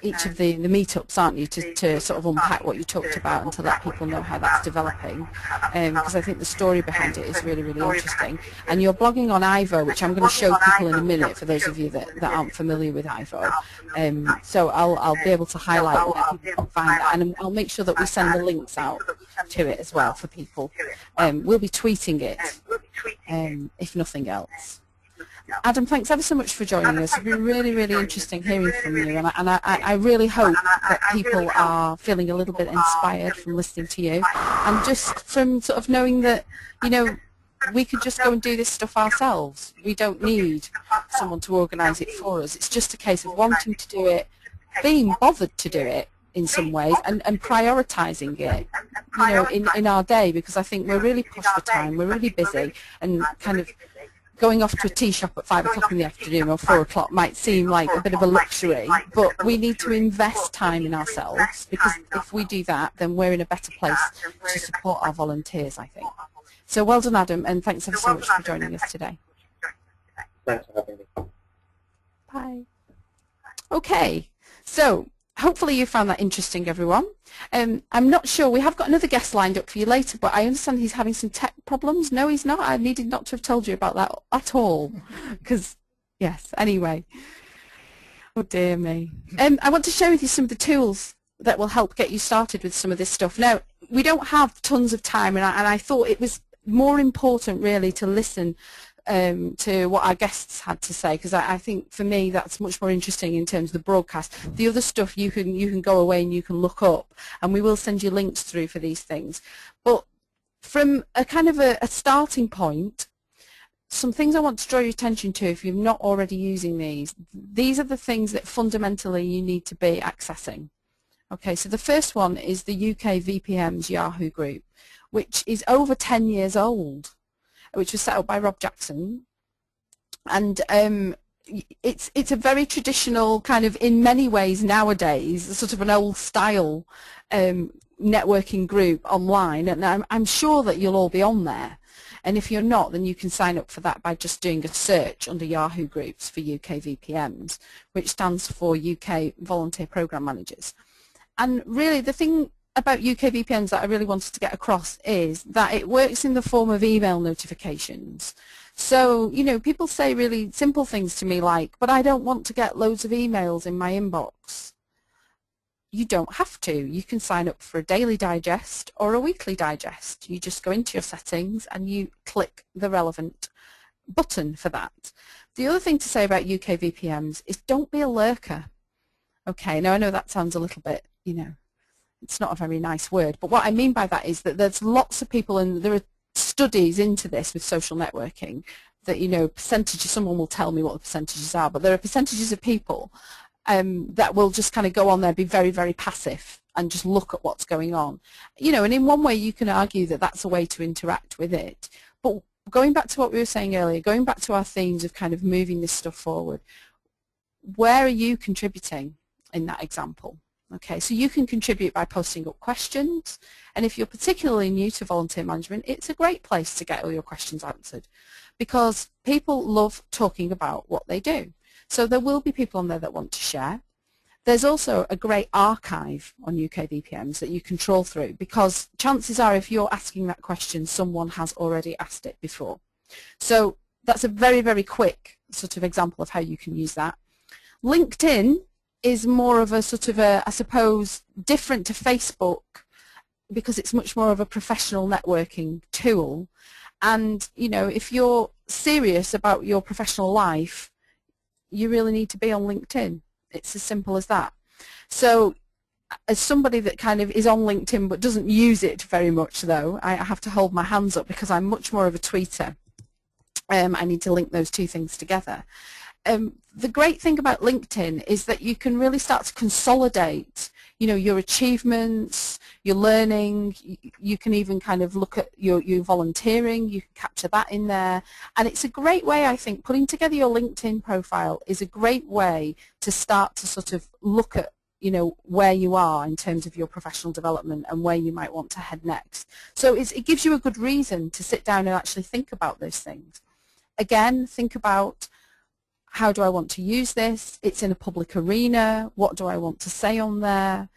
Speaker 1: each of the meetups, aren't you, to sort of unpack what you talked about and to let people know how that's developing, because I think the story behind it is really, really interesting. And you're blogging on Ivo, which I'm going to show people in a minute for those of you that aren't familiar with Ivo. So I'll be able to highlight where people can find that, and I'll make sure that we send the links out to it as well for people. We'll be tweeting it, if nothing else. Adam, thanks ever so much for joining us. It's been really, really interesting hearing from you, and I really hope that people are feeling a little bit inspired from listening to you, and just from sort of knowing that, you know, we could just go and do this stuff ourselves. We don't need someone to organise it for us. It's just a case of wanting to do it, being bothered to do it in some ways, and prioritising it, you know, in our day, because I think we're really pushed for time, we're really busy, and kind of going off to a tea shop at 5 o'clock in the afternoon or 4 o'clock might seem like a bit of a luxury, but we need to invest time in ourselves, because if we do that, then we're in a better place to support our volunteers, I think. So well done, Adam, and thanks ever so much for joining us today.
Speaker 4: Thanks for having me.
Speaker 1: Bye. Okay, so hopefully you found that interesting, everyone. I'm not sure, we have got another guest lined up for you later, but I understand he's having some tech problems. No, he's not. I needed not to have told you about that at all, because, yes, anyway. Oh, dear me. I want to share with you some of the tools that will help get you started with some of this stuff. Now, we don't have tons of time, and I thought it was more important, really, to listen to what our guests had to say, because I think for me that's much more interesting in terms of the broadcast. The other stuff you can go away and you can look up, and we will send you links through for these things. But from a kind of a starting point, some things I want to draw your attention to if you're not already using these are the things that fundamentally you need to be accessing. Okay, so the first one is the UK VPM's Yahoo group, which is over 10 years old, which was set up by Rob Jackson, and it's a very traditional kind of, in many ways nowadays, sort of an old style networking group online, and I'm sure that you'll all be on there, and if you're not, then you can sign up for that by just doing a search under Yahoo groups for UK VPMs, which stands for UK Volunteer Programme Managers. And really the thing about UK VPNs that I really wanted to get across is that it works in the form of email notifications. So, you know, people say really simple things to me like, but I don't want to get loads of emails in my inbox. You don't have to. You can sign up for a daily digest or a weekly digest. You just go into your settings and you click the relevant button for that. The other thing to say about UK VPNs is don't be a lurker. Okay, now I know that sounds a little bit, you know, it's not a very nice word, but what I mean by that is that there's lots of people, and there are studies into this with social networking, that, you know, percentages, someone will tell me what the percentages are, but there are percentages of people that will just kind of go on there, be very, very passive and just look at what's going on. You know, and in one way you can argue that that's a way to interact with it, but going back to what we were saying earlier, going back to our themes of kind of moving this stuff forward, where are you contributing in that example? Okay, so you can contribute by posting up questions, and if you're particularly new to volunteer management, it's a great place to get all your questions answered. because people love talking about what they do. So there will be people on there that want to share. There's also a great archive on UK VPNs that you can troll through, because chances are if you're asking that question, someone has already asked it before. So that's a very, very quick sort of example of how you can use that. LinkedIn is more of a sort of a, I suppose, different to Facebook, because it's much more of a professional networking tool. And, you know, if you're serious about your professional life, you really need to be on LinkedIn. It's as simple as that. So as somebody that kind of is on LinkedIn but doesn't use it very much, though, I have to hold my hands up because I'm much more of a tweeter. I need to link those two things together. The great thing about LinkedIn is that you can really start to consolidate, you know, your achievements, your learning. You can even kind of look at your volunteering. You can capture that in there. And it's a great way, I think, putting together your LinkedIn profile is a great way to start to sort of look at, you know, where you are in terms of your professional development and where you might want to head next. So it gives you a good reason to sit down and actually think about those things. Again, think about, how do I want to use this? It's in a public arena. What do I want to say on there?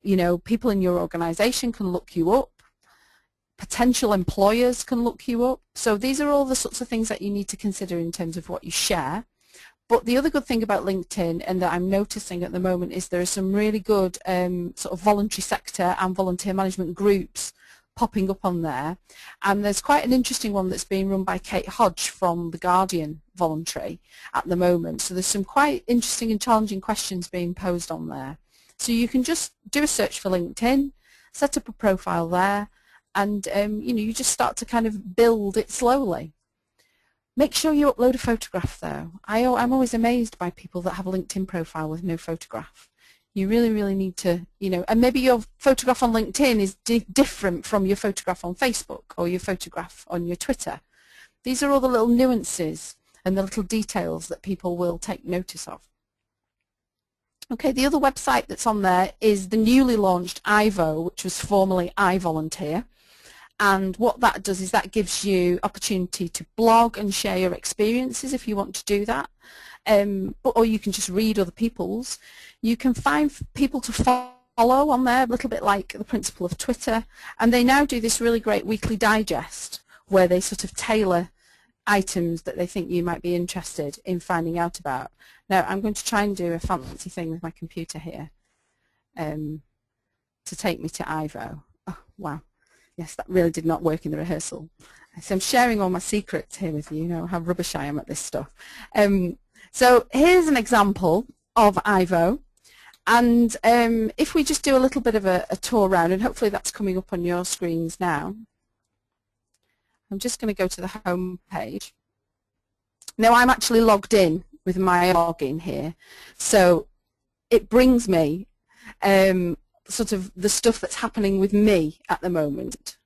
Speaker 1: You know, people in your organization can look you up. Potential employers can look you up. So these are all the sorts of things that you need to consider in terms of what you share. But the other good thing about LinkedIn, and that I'm noticing at the moment, is there are some really good sort of voluntary sector and volunteer management groups popping up on there. And there's quite an interesting one that's being run by Kate Hodge from The Guardian Voluntary at the moment. So there's some quite interesting and challenging questions being posed on there. So you can just do a search for LinkedIn, set up a profile there, and you know, you just start to kind of build it slowly. Make sure you upload a photograph though. I'm always amazed by people that have a LinkedIn profile with no photograph. You really, really need to, you know, and maybe your photograph on LinkedIn is different from your photograph on Facebook or your photograph on your Twitter. These are all the little nuances and the little details that people will take notice of. Okay, the other website that's on there is the newly launched IVO, which was formerly iVolunteer. And what that does is that gives you opportunity to blog and share your experiences if you want to do that. Or you can just read other people's. You can find people to follow on there, a little bit like the principle of Twitter. And they now do this really great weekly digest where they sort of tailor items that they think you might be interested in finding out about. Now, I'm going to try and do a fancy thing with my computer here to take me to IVO. Oh, wow. Yes, that really did not work in the rehearsal. So I'm sharing all my secrets here with you, you know how rubbish I am at this stuff. So here's an example of IVO. And if we just do a little bit of a tour around, and hopefully that's coming up on your screens now. I'm just going to go to the home page. Now I'm actually logged in with my login here. So it brings me sort of the stuff that's happening with me at the moment.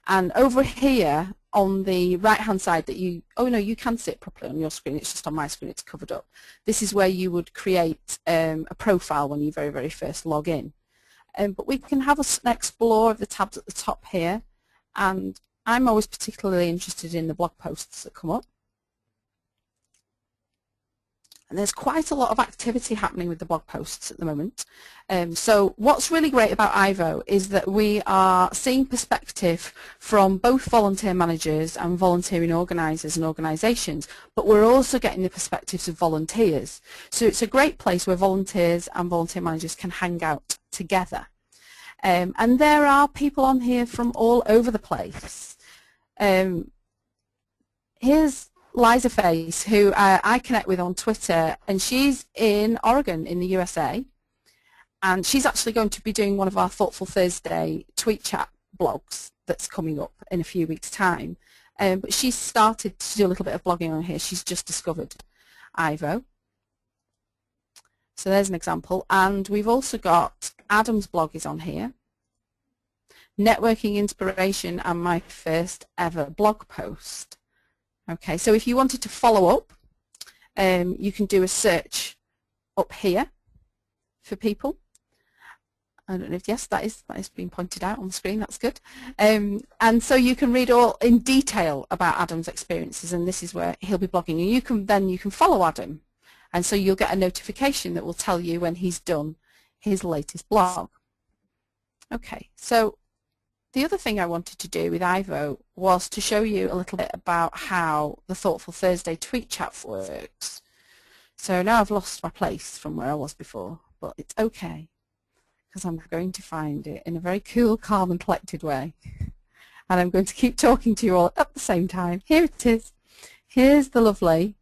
Speaker 1: And over here on the right hand side that you, oh no, you can see it properly on your screen, it's just on my screen, it's covered up. This is where you would create a profile when you very, very first log in. But we can have an explore of the tabs at the top here, and I'm always particularly interested in the blog posts that come up. And there's quite a lot of activity happening with the blog posts at the moment. So what's really great about IVO is that we are seeing perspective from both volunteer managers and volunteering organisers and organisations, but we're also getting the perspectives of volunteers. So it's a great place where volunteers and volunteer managers can hang out together. And there are people on here from all over the place. Here's Liza Face, who I connect with on Twitter, and she's in Oregon in the USA, and she's actually going to be doing one of our Thoughtful Thursday tweet chat blogs that's coming up in a few weeks' time. But she's started to do a little bit of blogging on here. She's just discovered IVO. So there's an example, and we've also got Addam's blog is on here. Networking Inspiration and my first ever blog post. Okay, so if you wanted to follow up, you can do a search up here for people. I don't know if, yes, that is being pointed out on the screen. That's good. And so you can read all in detail about Addam's experiences, and this is where he'll be blogging. And you can follow Addam, and so you'll get a notification that will tell you when he's done his latest blog. Okay, so the other thing I wanted to do with Ivo was to show you a little bit about how the Thoughtful Thursday tweet chat works. So now I've lost my place from where I was before, but it's okay, because I'm going to find it in a very cool, calm and collected way. And I'm going to keep talking to you all at the same time. Here it is. Here's the lovely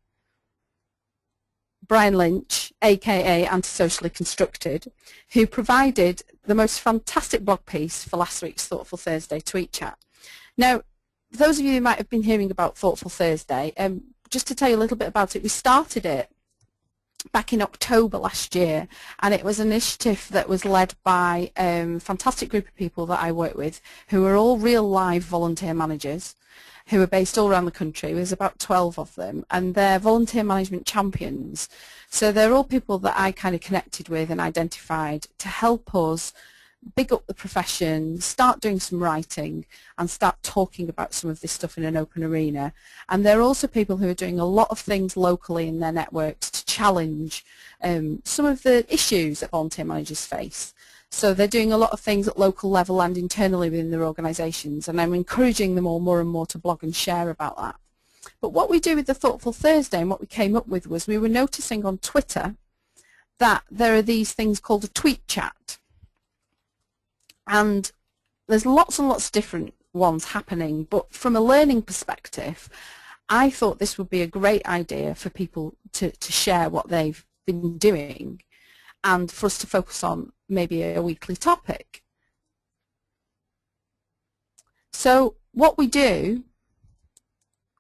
Speaker 1: Brian Lynch, aka Antisocially Constructed, who provided the most fantastic blog piece for last week's Thoughtful Thursday tweet chat. Now, those of you who might have been hearing about Thoughtful Thursday, just to tell you a little bit about it, we started it back in October last year, and it was an initiative that was led by a fantastic group of people that I work with who are all real live volunteer managers who are based all around the country. There's about 12 of them, and they're volunteer management champions. So they're all people that I kind of connected with and identified to help us big up the profession, start doing some writing, and start talking about some of this stuff in an open arena. And they're also people who are doing a lot of things locally in their networks to challenge some of the issues that volunteer managers face. So they're doing a lot of things at local level and internally within their organisations, and I'm encouraging them all more and more to blog and share about that. But what we do with the Thoughtful Thursday, and what we came up with, was we were noticing on Twitter that there are these things called a tweet chat. And there's lots and lots of different ones happening, but from a learning perspective, I thought this would be a great idea for people to share what they've been doing, and for us to focus on maybe a weekly topic. So what we do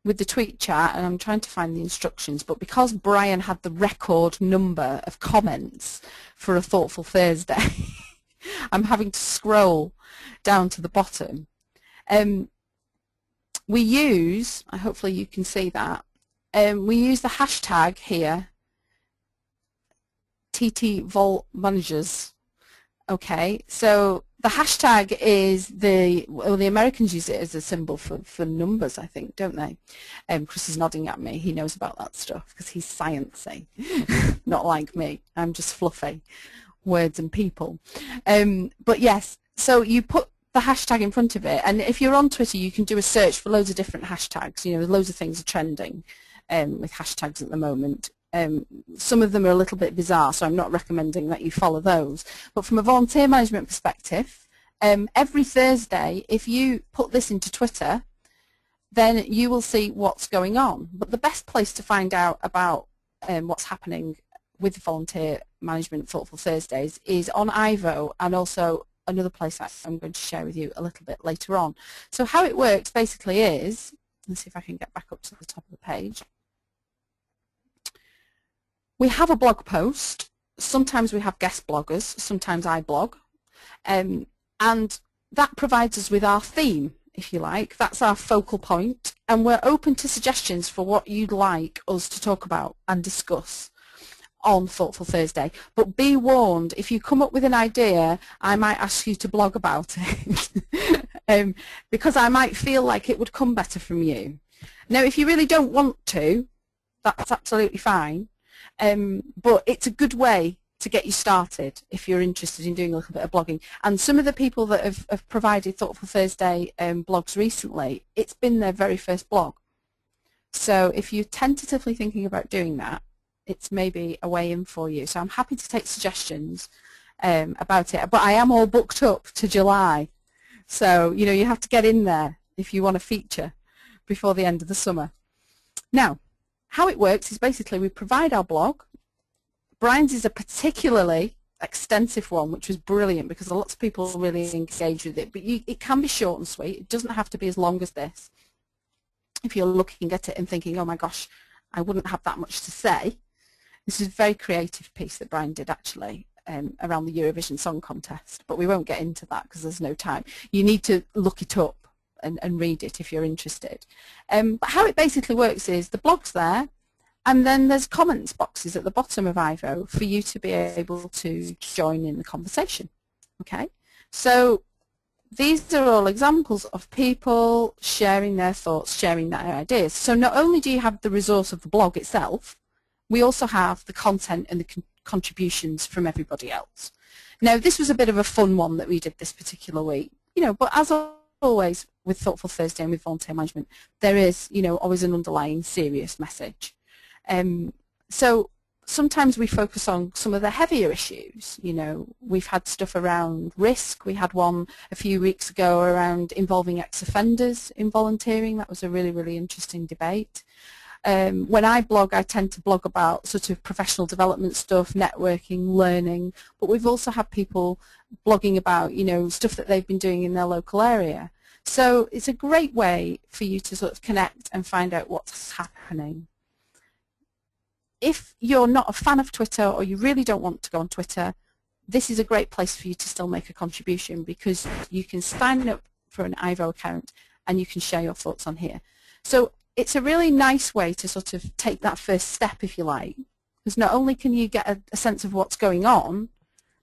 Speaker 1: with the tweet chat, and I'm trying to find the instructions, but because Brian had the record number of comments for a Thoughtful Thursday, I'm having to scroll down to the bottom. We use, hopefully you can see that, we use the hashtag here, TTVolManagers. Okay, so the hashtag is the Americans use it as a symbol for numbers, I think, don't they? Chris is nodding at me. He knows about that stuff because he's sciencey, not like me. I'm just fluffy. Words and people. But yes, so you put the hashtag in front of it, and if you're on Twitter you can do a search for loads of different hashtags. You know, loads of things are trending with hashtags at the moment. Some of them are a little bit bizarre, so I'm not recommending that you follow those. But from a volunteer management perspective, every Thursday, if you put this into Twitter, then you will see what's going on. But the best place to find out about what's happening with volunteer management Thoughtful Thursdays is on Ivo, and also another place that I'm going to share with you a little bit later on. So how it works basically is, let's see if I can get back up to the top of the page. We have a blog post. Sometimes we have guest bloggers, sometimes I blog, and that provides us with our theme, if you like. That's our focal point, and we're open to suggestions for what you'd like us to talk about and discuss on Thoughtful Thursday. But be warned, if you come up with an idea, I might ask you to blog about it because I might feel like it would come better from you. Now, if you really don't want to, that's absolutely fine, but it's a good way to get you started if you're interested in doing a little bit of blogging. And some of the people that have provided Thoughtful Thursday blogs recently, it's been their very first blog. So if you're tentatively thinking about doing that, it's maybe a way in for you. So I'm happy to take suggestions about it. But I am all booked up to July. So, you know, you have to get in there if you want to feature before the end of the summer. Now, how it works is basically we provide our blog. Brian's is a particularly extensive one, which was brilliant because lots of people really engage with it. But it can be short and sweet. It doesn't have to be as long as this. If you're looking at it and thinking, oh my gosh, I wouldn't have that much to say. This is a very creative piece that Brian did actually around the Eurovision Song Contest, but we won't get into that because there's no time. You need to look it up and read it if you're interested. But how it basically works is the blog's there, and then there's comments boxes at the bottom of Ivo for you to be able to join in the conversation. Okay, so these are all examples of people sharing their thoughts, sharing their ideas. So not only do you have the resource of the blog itself, we also have the content and the contributions from everybody else. Now, this was a bit of a fun one that we did this particular week, but as always with Thoughtful Thursday and with volunteer management, there is, always an underlying serious message. So sometimes we focus on some of the heavier issues. We've had stuff around risk. We had one a few weeks ago around involving ex-offenders in volunteering. That was a really, really interesting debate. When I blog, I tend to blog about sort of professional development stuff, networking, learning, but we've also had people blogging about, stuff that they've been doing in their local area. So it's a great way for you to sort of connect and find out what's happening. If you're not a fan of Twitter or you really don't want to go on Twitter, this is a great place for you to still make a contribution, because you can sign up for an Ivo account and you can share your thoughts on here. So it's a really nice way to sort of take that first step, if you like, because not only can you get a sense of what's going on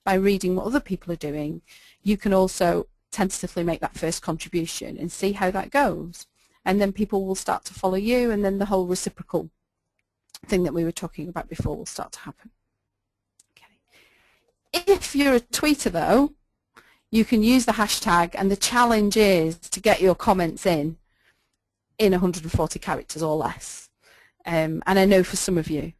Speaker 1: by reading what other people are doing, you can also tentatively make that first contribution and see how that goes. And then people will start to follow you, and then the whole reciprocal thing that we were talking about before will start to happen. Okay. If you're a tweeter, though, you can use the hashtag, and the challenge is to get your comments in 140 characters or less. And I know for some of you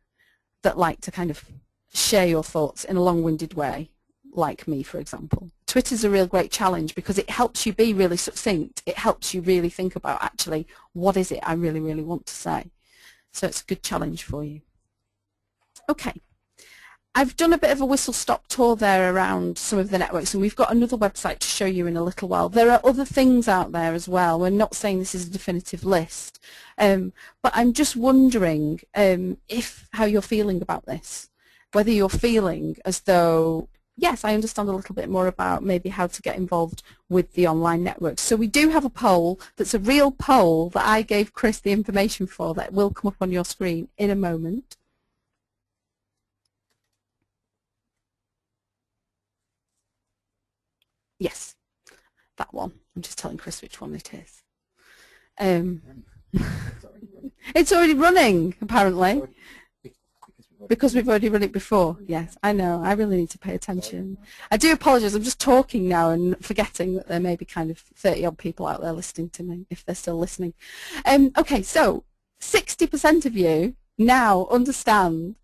Speaker 1: that like to kind of share your thoughts in a long-winded way, like me, for example. Twitter's a real great challenge because it helps you be really succinct. It helps you really think about, actually, what is it I really, really want to say? So it's a good challenge for you. Okay. I've done a bit of a whistle-stop tour there around some of the networks, and we've got another website to show you in a little while. There are other things out there as well. We're not saying this is a definitive list, but I'm just wondering how you're feeling about this, whether you're feeling as though, yes, I understand a little bit more about maybe how to get involved with the online networks. So we do have a poll that's a real poll that I gave Chris the information for that will come up on your screen in a moment. Yes, that one. I'm just telling Chris which one it is. It's already running, apparently, because we've already run it before. Yes, I know. I really need to pay attention. I do apologise. I'm just talking now and forgetting that there may be kind of 30-odd people out there listening to me, if they're still listening. Okay, so 60% of you now understand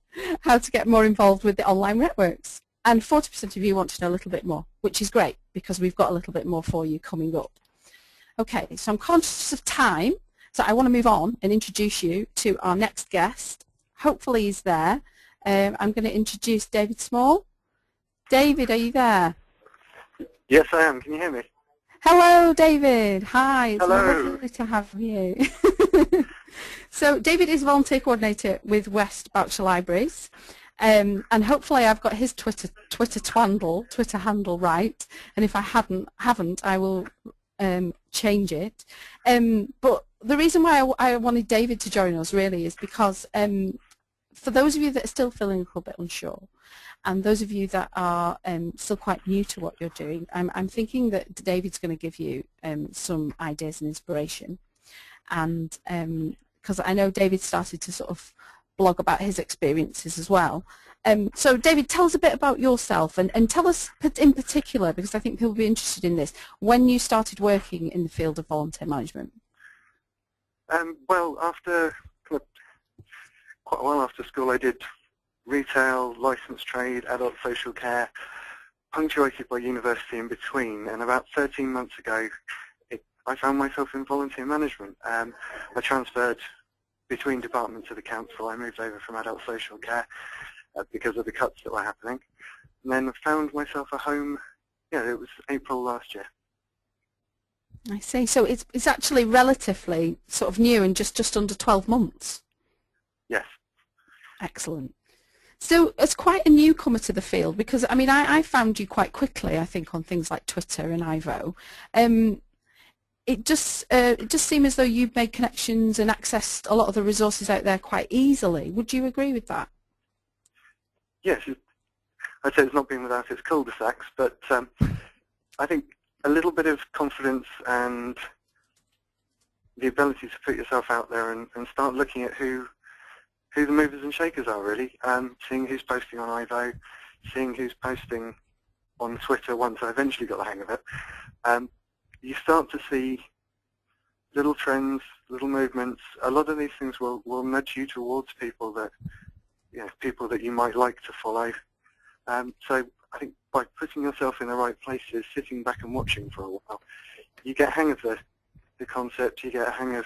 Speaker 1: how to get more involved with the online networks. And 40% of you want to know a little bit more, which is great because we've got a little bit more for you coming up. Okay, so I'm conscious of time, so I want to move on and introduce you to our next guest. Hopefully he's there. I'm going to introduce David Small. David, are you there?
Speaker 6: Yes, I am. Can you hear me?
Speaker 1: Hello, David. Hi. It's
Speaker 6: Hello.
Speaker 1: lovely to have you. So David is volunteer coordinator with West Berkshire Libraries. And hopefully I've got his Twitter handle right, and if I haven't, I will change it. But the reason why I wanted David to join us really is because for those of you that are still feeling a little bit unsure, and those of you that are still quite new to what you're doing, I'm thinking that David's going to give you some ideas and inspiration, and because I know David started to sort of blog about his experiences as well. So David, tell us a bit about yourself, and tell us in particular, because I think people will be interested in this, when you started working in the field of volunteer management.
Speaker 6: Well, after quite a while after school, I did retail, licensed trade, adult social care, punctuated by university in between, and about 13 months ago I found myself in volunteer management. I transferred between departments of the council. I moved over from adult social care because of the cuts that were happening, and then found myself a home. Yeah, it was April last year.
Speaker 1: I see. So it's actually relatively sort of new and just under 12 months.
Speaker 6: Yes.
Speaker 1: Excellent. So it's quite a newcomer to the field, because I mean I found you quite quickly, I think, on things like Twitter and Ivo. It just seemed as though you've made connections and accessed a lot of the resources out there quite easily. Would you agree with that?
Speaker 6: Yes. I'd say it's not been without its cul-de-sacs, but I think a little bit of confidence and the ability to put yourself out there and start looking at who the movers and shakers are, really. Seeing who's posting on Ivo, seeing who's posting on Twitter once I eventually got the hang of it. You start to see little trends, little movements. A lot of these things will nudge you towards people that, people that you might like to follow. So I think by putting yourself in the right places, sitting back and watching for a while, you get a hang of the concept, you get a hang of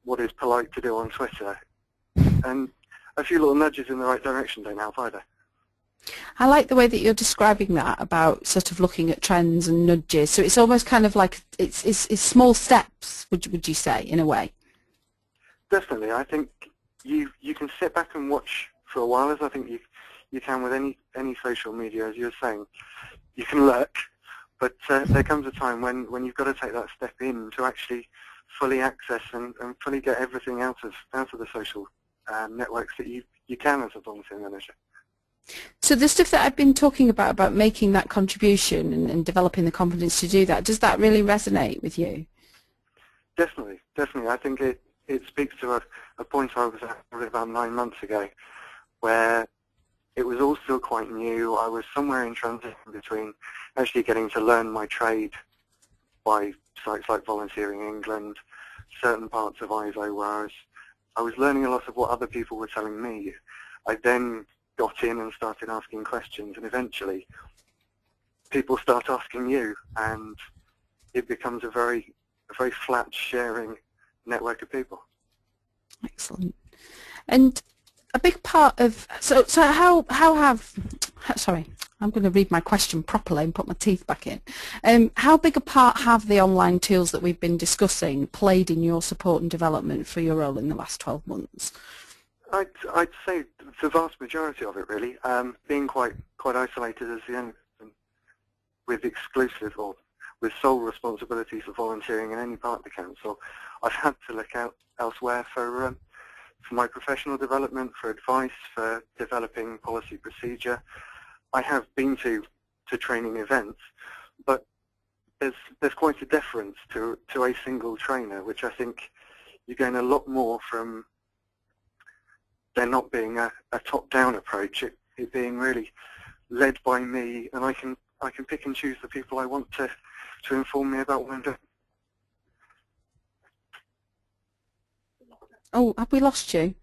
Speaker 6: what is polite to do on Twitter. And a few little nudges in the right direction don't help either.
Speaker 1: I like the way that you're describing that, about sort of looking at trends and nudges. So it's almost kind of like it's small steps, would you say, in a way?
Speaker 6: Definitely. I think you can sit back and watch for a while, as I think you can with any social media, as you were saying. You can lurk, but there comes a time when you've got to take that step in to actually fully access and fully get everything out of the social networks that you can as a volunteer manager.
Speaker 1: So the stuff that I've been talking about making that contribution and developing the confidence to do that, does that really resonate with you?
Speaker 6: Definitely, definitely. I think it speaks to a point I was at about 9 months ago, where it was all still quite new. I was somewhere in transition between actually getting to learn my trade by sites like Volunteering England, certain parts of Ivo where I was learning a lot of what other people were telling me. I then got in and started asking questions, and eventually people start asking you, and it becomes a very flat sharing network of people.
Speaker 1: Excellent. And a big part of so how have sorry, I'm going to read my question properly and put my teeth back in. How big a part have the online tools that we've been discussing played in your support and development for your role in the last 12 months?
Speaker 6: I'd say the vast majority of it, really. Being quite isolated as the only person with exclusive or with sole responsibility for volunteering in any part of the council, I've had to look out elsewhere for my professional development, for advice, for developing policy procedure. I have been to training events, but there's quite a deference to a single trainer, which I think you gain a lot more from there not being a top-down approach, it being really led by me, and I can pick and choose the people I want to inform me about what I'm doing.
Speaker 1: Oh, have we lost you?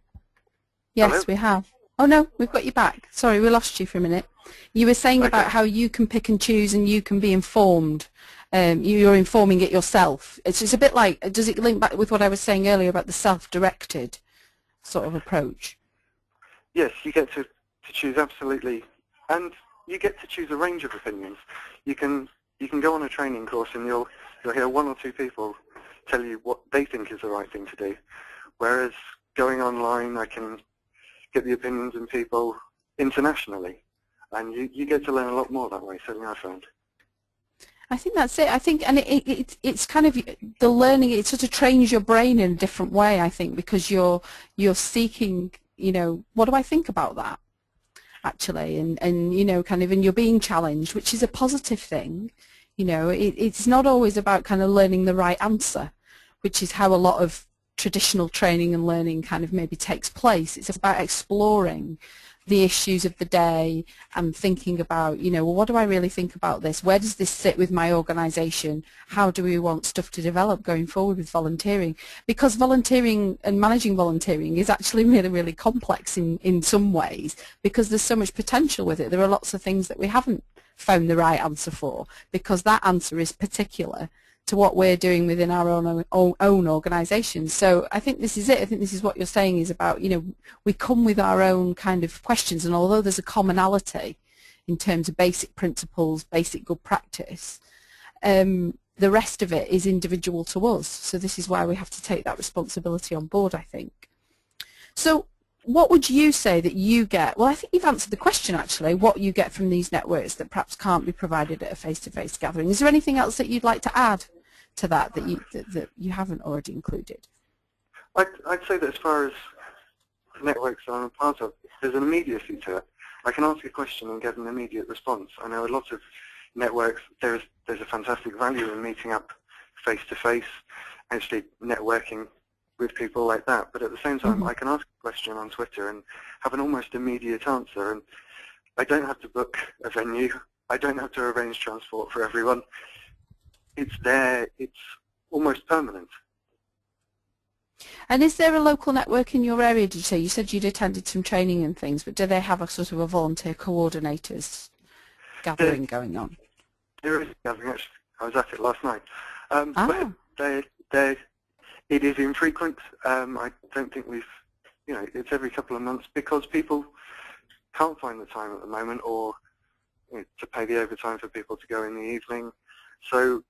Speaker 1: Yes,
Speaker 6: Hello?
Speaker 1: we have. Oh no, we've got you back. Sorry, we lost you for a minute. You were saying
Speaker 6: Okay.
Speaker 1: about how you can pick and choose and you can be informed. You're informing it yourself. It's a bit like, does it link back with what I was saying earlier about the self-directed sort of approach?
Speaker 6: Yes, you get to choose absolutely, and you get to choose a range of opinions. You can go on a training course and you'll hear one or two people tell you what they think is the right thing to do, whereas going online I can get the opinions of people internationally, and you get to learn a lot more that way, certainly I found.
Speaker 1: I think that's it. I think, and it's kind of the learning. It sort of trains your brain in a different way. I think because you're seeking, what do I think about that, actually, and kind of, and you're being challenged, which is a positive thing. It's not always about kind of learning the right answer, which is how a lot of traditional training and learning kind of maybe takes place. It's about exploring the issues of the day and thinking about, well, what do I really think about this? Where does this sit with my organisation? How do we want stuff to develop going forward with volunteering? Because volunteering and managing volunteering is actually really, really complex in some ways, because there's so much potential with it. There are lots of things that we haven't found the right answer for, because that answer is particular to what we're doing within our own organisation. So I think this is it. I think this is what you're saying is about, we come with our own kind of questions, and although there's a commonality in terms of basic principles, basic good practice, the rest of it is individual to us. So this is why we have to take that responsibility on board, I think. So what would you say that you get? Well, I think you've answered the question, actually, what you get from these networks that perhaps can't be provided at a face-to-face gathering. Is there anything else that you'd like to add to that you haven't already included?
Speaker 6: I'd say that as far as the networks I'm a part of, there's an immediacy to it. I can ask a question and get an immediate response. I know a lot of networks, there's a fantastic value in meeting up face-to-face, actually networking with people like that. But at the same time, I can ask a question on Twitter and have an almost immediate answer. And I don't have to book a venue. I don't have to arrange transport for everyone. It's there. It's almost permanent.
Speaker 1: And is there a local network in your area, did you say? You said you'd attended some training and things, but do they have a sort of a volunteer coordinators gathering going on?
Speaker 6: There is a gathering, actually. I was at it last night. But it is infrequent. I don't think it's every couple of months because people can't find the time at the moment, or to pay the overtime for people to go in the evening. So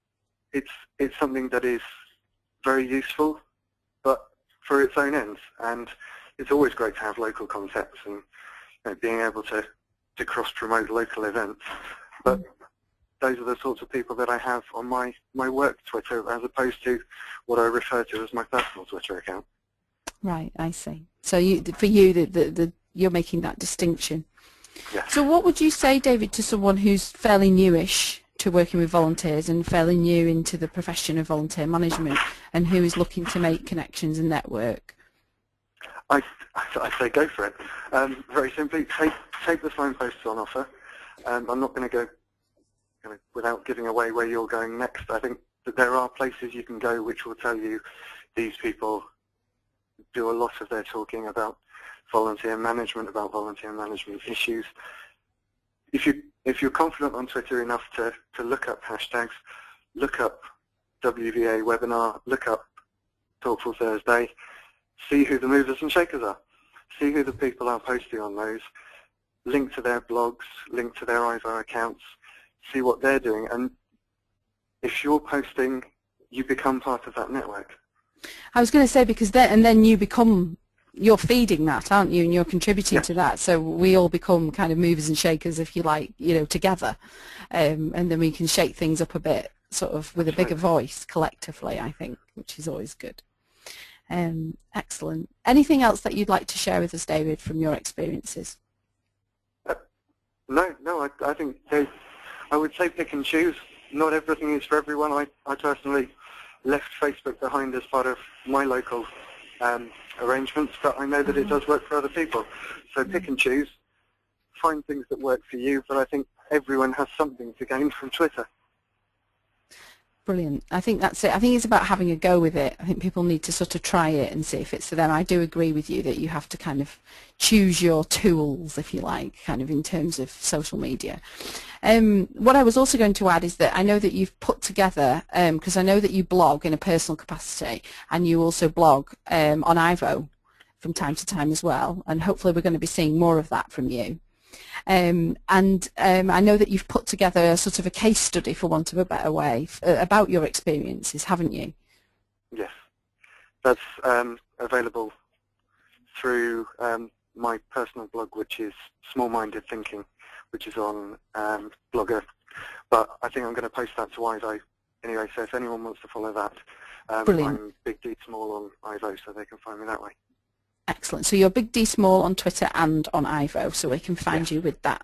Speaker 6: it's something that is very useful, but for its own ends. And it's always great to have local contacts and being able to cross-promote local events. But those are the sorts of people that I have on my work Twitter, as opposed to what I refer to as my personal Twitter account. Right,
Speaker 1: I see. So for you, you're making that distinction.
Speaker 6: Yes.
Speaker 1: So what would you say, David, to someone who's fairly newish to working with volunteers and fairly new into the profession of volunteer management and who is looking to make connections and network?
Speaker 6: I say go for it. Very simply, take the signposts on offer. I'm not going to go without giving away where you're going next. I think that there are places you can go which will tell you these people do a lot of their talking about volunteer management, about volunteer management issues. If you're confident on Twitter enough to look up hashtags, look up WVA webinar, look up Talkful Thursday, see who the movers and shakers are, see who the people are posting on those, link to their blogs, link to their Ivo accounts, see what they're doing, and if you're posting, you become part of that network.
Speaker 1: I was going to say, because then you're feeding that, aren't you, and you're contributing to that, so we all become kind of movers and shakers, if you like, together, and then we can shake things up a bit, sort of with a bigger voice collectively, I think, which is always good. Excellent. Anything else that you'd like to share with us, David, from your experiences?
Speaker 6: No, I think I would say pick and choose. Not everything is for everyone. I personally left Facebook behind as part of my local arrangements, but I know that it does work for other people. So pick and choose, find things that work for you, but I think everyone has something to gain from Twitter.
Speaker 1: Brilliant. I think that's it. I think it's about having a go with it. I think people need to sort of try it and see if it's for them. I do agree with you that you have to kind of choose your tools, if you like, kind of in terms of social media. What I was also going to add is that I know that you've put together, because I know that you blog in a personal capacity, and you also blog on Ivo from time to time as well, and hopefully we're going to be seeing more of that from you. I know that you've put together a sort of a case study, for want of a better way, about your experiences, haven't you? Yes,
Speaker 6: that's available through my personal blog, which is Small Minded Thinking, which is on Blogger. But I think I'm going to post that to Ivo anyway, so if anyone wants to follow that, I'm Big D Small on Ivo, so they can find me that way.
Speaker 1: Excellent. So you're Big D Small on Twitter and on Ivo, so we can find you with that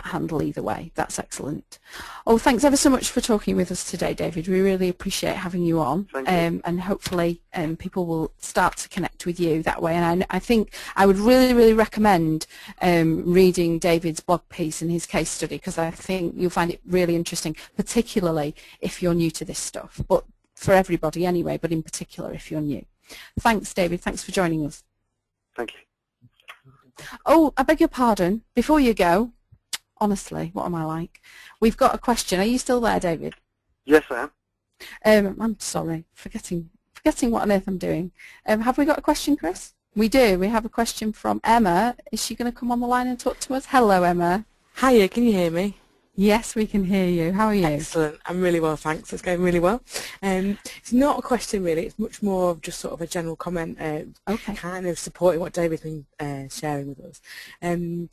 Speaker 1: handle either way. That's excellent. Oh, thanks ever so much for talking with us today, David. We really appreciate having you on.
Speaker 6: Thank you.
Speaker 1: And hopefully people will start to connect with you that way. And I think I would really, really recommend reading David's blog piece and his case study, because I think you'll find it really interesting, particularly if you're new to this stuff, but for everybody anyway, but in particular if you're new. Thanks, David. Thanks for joining us.
Speaker 6: Thank you.
Speaker 1: Oh, I beg your pardon. Before you go, honestly, what am I like? We've got a question. Are you still there, David?
Speaker 6: Yes, I
Speaker 1: am. I'm sorry, forgetting what on earth I'm doing. Have we got a question, Chris? We do. We have a question from Emma. Is she going to come on the line and talk to us? Hello, Emma.
Speaker 7: Hiya, can you hear me?
Speaker 1: Yes, we can hear you. How are you?
Speaker 7: Excellent. I'm really well, thanks. It's going really well. It's not a question, really. It's much more of just sort of a general comment, kind of supporting what David's been sharing with us. In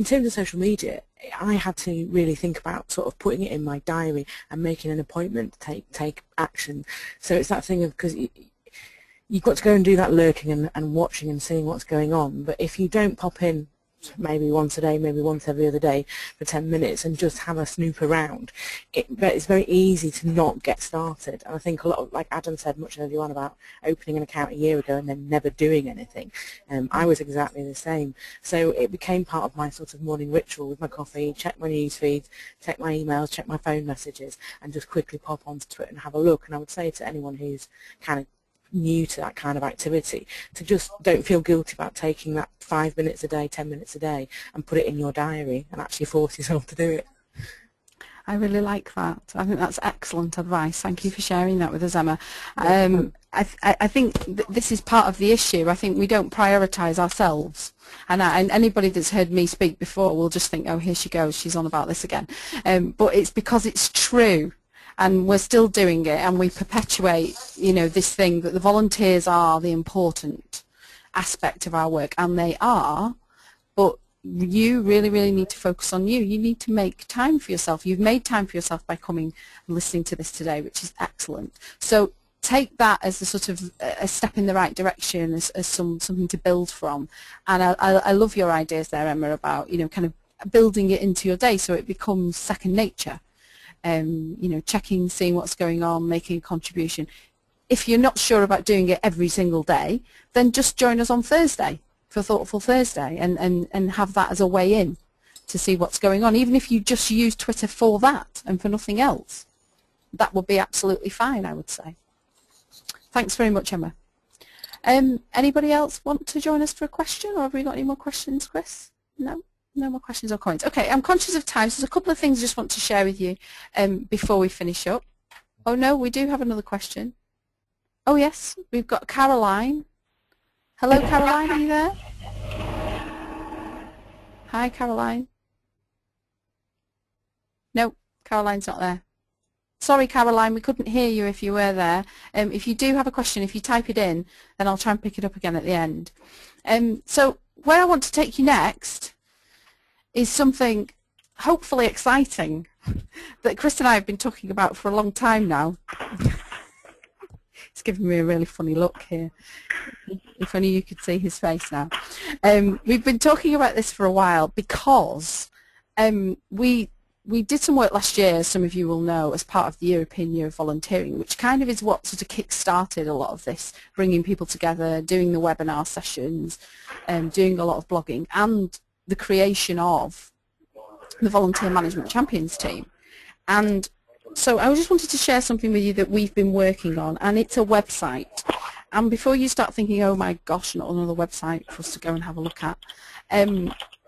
Speaker 7: terms of social media, I had to really think about sort of putting it in my diary and making an appointment to take action. So it's that thing of, because you've got to go and do that lurking and watching and seeing what's going on, but if you don't pop in maybe once a day, maybe once every other day for 10 minutes and just have a snoop around, it's very easy to not get started. And I think a lot of, like Adam said much earlier on about opening an account a year ago and then never doing anything, I was exactly the same. So it became part of my sort of morning ritual with my coffee, check my newsfeed, check my emails, check my phone messages, and just quickly pop onto Twitter and have a look. And I would say to anyone who's kind of new to that kind of activity to just don't feel guilty about taking that 5 minutes a day, 10 minutes a day and put it in your diary and actually force yourself to do it.
Speaker 1: I really like that. I think that's excellent advice. Thank you for sharing that with us, Emma. I think this is part of the issue. I think we don't prioritise ourselves. And anybody that's heard me speak before will just think, oh, here she goes, she's on about this again. But it's because it's true. And we're still doing it, and we perpetuate, you know, this thing that the volunteers are the important aspect of our work, and they are, but you really, really need to focus on you. You need to make time for yourself. You've made time for yourself by coming and listening to this today, which is excellent. So take that as a sort of a step in the right direction, as something to build from. And I love your ideas there, Emma, about, you know, kind of building it into your day so it becomes second nature. You know, checking, seeing what's going on, making a contribution. If you're not sure about doing it every single day, then just join us on Thursday for Thoughtful Thursday and have that as a way in to see what's going on. Even if you just use Twitter for that and for nothing else, that would be absolutely fine, I would say. Thanks very much, Emma. Anybody else want to join us for a question, or have we got any more questions, Chris? No? No more questions or comments. Okay, I'm conscious of time, so there's a couple of things I just want to share with you before we finish up. Oh no, we do have another question. Oh yes, we've got Caroline. Hello Caroline, are you there? Hi Caroline. No, Caroline's not there. Sorry Caroline, we couldn't hear you if you were there. If you do have a question, if you type it in, then I'll try and pick it up again at the end. So where I want to take you next is something hopefully exciting that Chris and I have been talking about for a long time now. It's giving me a really funny look here. If only you could see his face now. We've been talking about this for a while because we did some work last year, as some of you will know, as part of the European Year of Volunteering, which kind of is what sort of kick-started a lot of this, bringing people together, doing the webinar sessions, doing a lot of blogging, and the creation of the Volunteer Management Champions team. And so I just wanted to share something with you that we've been working on, and it's a website. And before you start thinking, oh my gosh, not another website for us to go and have a look at,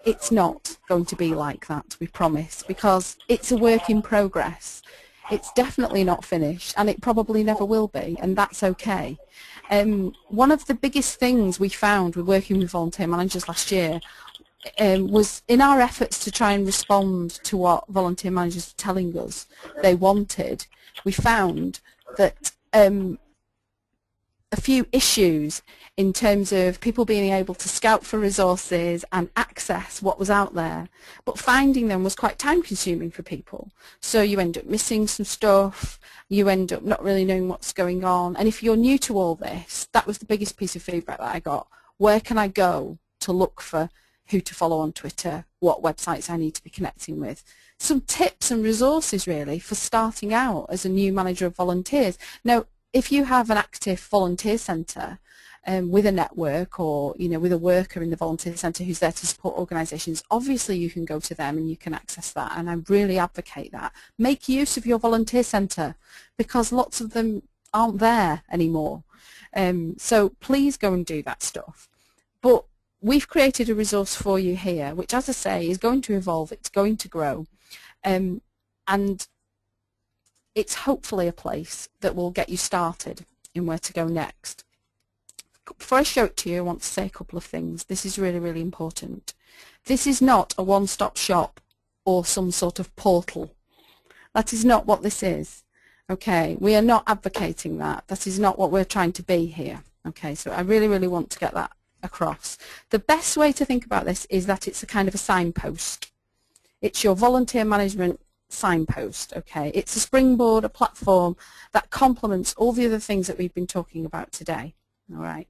Speaker 1: it's not going to be like that, we promise, because it's a work in progress. It's definitely not finished, and it probably never will be, and that's okay. One of the biggest things we found with working with volunteer managers last year was in our efforts to try and respond to what volunteer managers were telling us they wanted, we found that a few issues in terms of people being able to scout for resources and access what was out there, but finding them was quite time consuming for people. So you end up missing some stuff, you end up not really knowing what's going on, and if you're new to all this, that was the biggest piece of feedback that I got. Where can I go to look for who to follow on Twitter, what websites I need to be connecting with? Some tips and resources really for starting out as a new manager of volunteers. Now, if you have an active volunteer centre with a network, or with a worker in the volunteer centre who's there to support organisations, obviously you can go to them and you can access that, and I really advocate that. Make use of your volunteer centre because lots of them aren't there anymore. So please go and do that stuff. But we've created a resource for you here, which, as I say, is going to evolve, it's going to grow, and it's hopefully a place that will get you started in where to go next. Before I show it to you, I want to say a couple of things. This is really, really important. This is not a one-stop shop or some sort of portal. That is not what this is. Okay, we are not advocating that. That is not what we're trying to be here. Okay, so I really, really want to get that across. The best way to think about this is that it's a kind of a signpost. It's your volunteer management signpost. Okay, it's a springboard, a platform that complements all the other things that we've been talking about today. All right,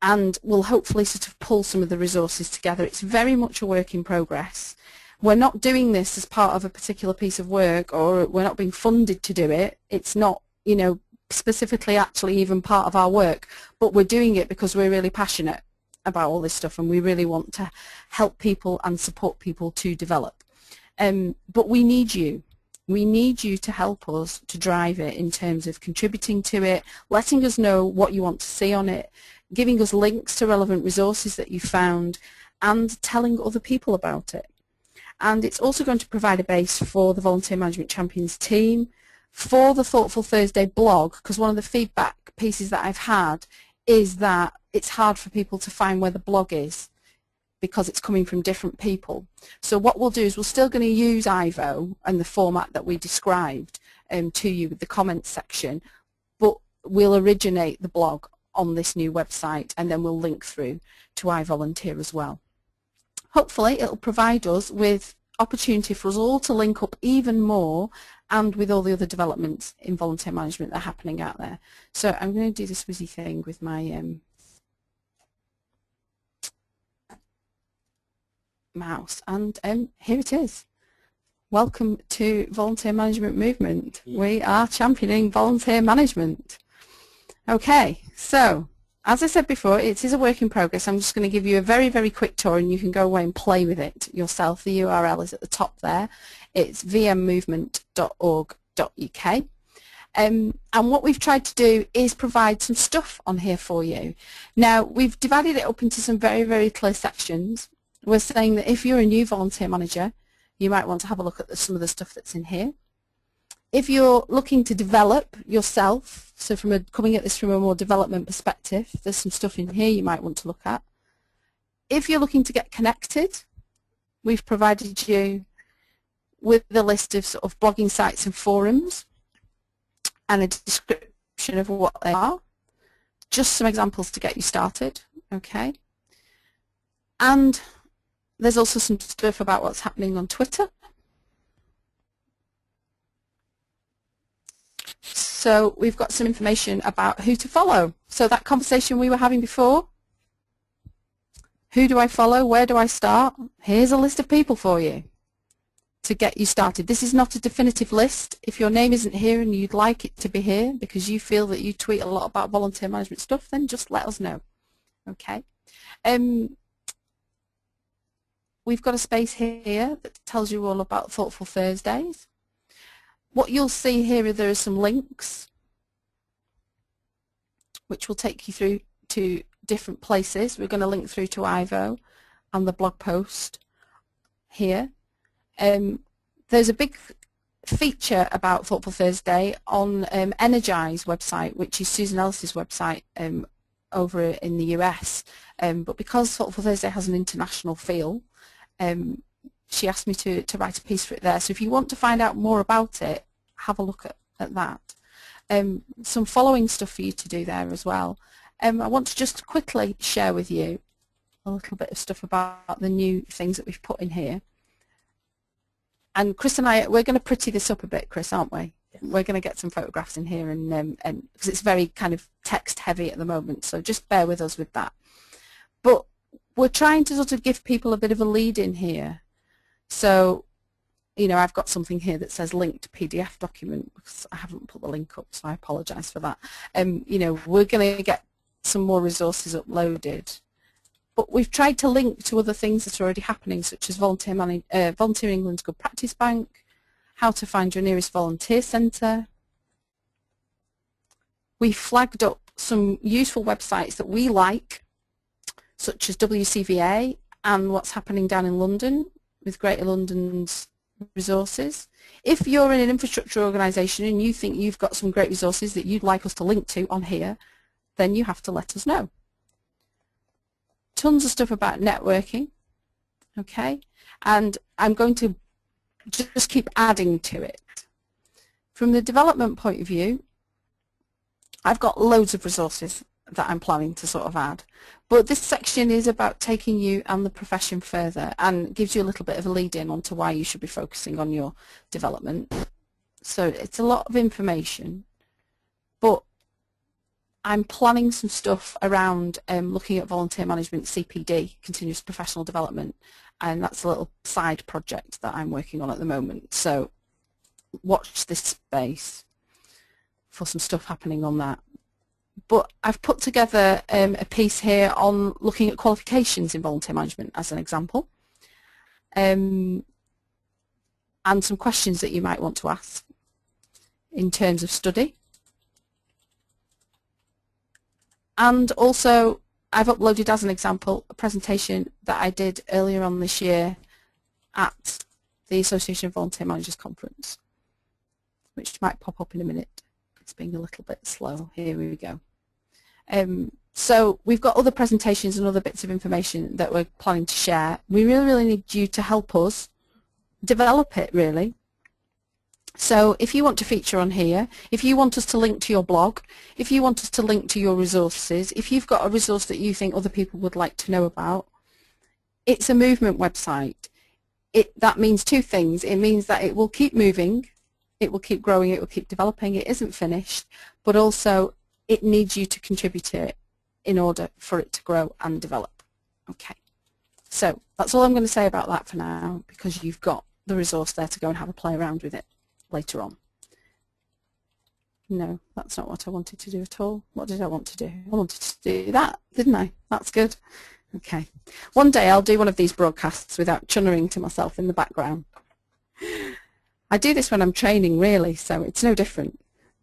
Speaker 1: and we'll hopefully sort of pull some of the resources together. It's very much a work in progress. We're not doing this as part of a particular piece of work, or we're not being funded to do it. It's not, you know, specifically actually even part of our work, but we're doing it because we're really passionate about all this stuff, and we really want to help people and support people to develop. But we need you. We need you to help us to drive it in terms of contributing to it, letting us know what you want to see on it, giving us links to relevant resources that you found, and telling other people about it. And it's also going to provide a base for the Volunteer Management Champions team, for the Thoughtful Thursday blog, because one of the feedback pieces that I've had is that it's hard for people to find where the blog is because it's coming from different people. So what we'll do is we're still going to use Ivo and the format that we described to you with the comments section, but we'll originate the blog on this new website, and then we'll link through to iVolunteer as well. Hopefully it'll provide us with opportunity for us all to link up even more, and with all the other developments in volunteer management that are happening out there. So I'm going to do this whizzy thing with my mouse, and here it is. Welcome to Volunteer Management Movement. We are championing volunteer management. Okay, so as I said before, it is a work in progress. I'm just going to give you a very, very quick tour, and you can go away and play with it yourself. The URL is at the top there. It's vmmovement.org.uk. And what we've tried to do is provide some stuff on here for you. Now, we've divided it up into some very, very clear sections. We're saying that if you're a new volunteer manager, you might want to have a look at some of the stuff that's in here. If you're looking to develop yourself, so coming at this from a more development perspective, there's some stuff in here you might want to look at. If you're looking to get connected, we've provided you with the list of sort of blogging sites and forums and a description of what they are. Just some examples to get you started, okay? And there's also some stuff about what's happening on Twitter. So we've got some information about who to follow. So that conversation we were having before, who do I follow, where do I start? Here's a list of people for you to get you started. This is not a definitive list. If your name isn't here and you'd like it to be here because you feel that you tweet a lot about volunteer management stuff, then just let us know. Okay. We've got a space here that tells you all about Thoughtful Thursdays. What you'll see here are there are some links which will take you through to different places. We're going to link through to Ivo and the blog post here. There's a big feature about Thoughtful Thursday on Energize website, which is Susan Ellis's website over in the US. But because Thoughtful Thursday has an international feel, she asked me to write a piece for it there. So if you want to find out more about it, have a look at that. Some following stuff for you to do there as well. I want to just quickly share with you a little bit of stuff about the new things that we've put in here. And Chris and I, we're going to pretty this up a bit, Chris, aren't we? Yes. We're going to get some photographs in here, and because it's very kind of text heavy at the moment, so just bear with us with that. But we're trying to sort of give people a bit of a lead in here. So, you know, I've got something here that says linked PDF document because I haven't put the link up, so I apologise for that. You know, we're going to get some more resources uploaded. But we've tried to link to other things that are already happening, such as Volunteer England's Good Practice Bank, how to find your nearest volunteer centre. We flagged up some useful websites that we like, such as WCVA and what's happening down in London with Greater London's resources. If you're in an infrastructure organisation and you think you've got some great resources that you'd like us to link to on here, then you have to let us know. Tons of stuff about networking, okay? And I'm going to just keep adding to it. From the development point of view, I've got loads of resources that I'm planning to sort of add. But this section is about taking you and the profession further and gives you a little bit of a lead-in onto why you should be focusing on your development. So it's a lot of information, but I'm planning some stuff around looking at volunteer management, CPD, continuous professional development, and that's a little side project that I'm working on at the moment. So watch this space for some stuff happening on that. But I've put together a piece here on looking at qualifications in volunteer management as an example, and some questions that you might want to ask in terms of study. And also, I've uploaded as an example a presentation that I did earlier on this year at the Association of Volunteer Managers Conference, which might pop up in a minute. It's being a little bit slow. Here we go. So we've got other presentations and other bits of information that we're planning to share. We really need you to help us develop it, really. So if you want to feature on here, if you want us to link to your blog, if you want us to link to your resources, if you've got a resource that you think other people would like to know about, it's a movement website. That means two things. It means that it will keep moving, it will keep growing, it will keep developing, it isn't finished, but also it needs you to contribute to it in order for it to grow and develop. Okay, so that's all I'm going to say about that for now, because you've got the resource there to go and have a play around with it later on. No, that's not what I wanted to do at all. What did I want to do? I wanted to do that, didn't I? That's good. Okay. One day I'll do one of these broadcasts without chunnering to myself in the background. I do this when I'm training, really, so it's no different.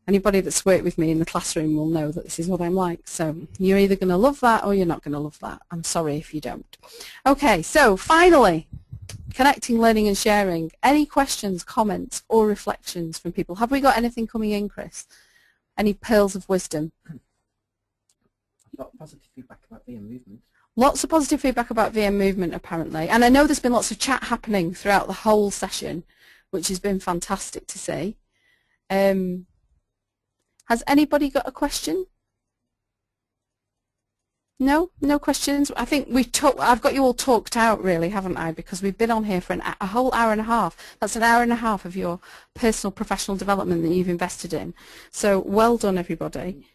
Speaker 1: Anybody that's worked with me in the classroom will know that this is what I'm like. So you're either going to love that or you're not going to love that. I'm sorry if you don't. Okay, so finally, connecting, learning and sharing. Any questions, comments or reflections from people? Have we got anything coming in, Chris? Any pearls of wisdom?
Speaker 2: I've got positive feedback about VM movement.
Speaker 1: Lots of positive feedback about VM movement, apparently. And I know there's been lots of chat happening throughout the whole session, which has been fantastic to see. Has anybody got a question? No? No questions? I think I've got you all talked out, really, haven't I? Because we've been on here for a whole hour and a half. That's an hour and a half of your personal professional development that you've invested in. So well done, everybody.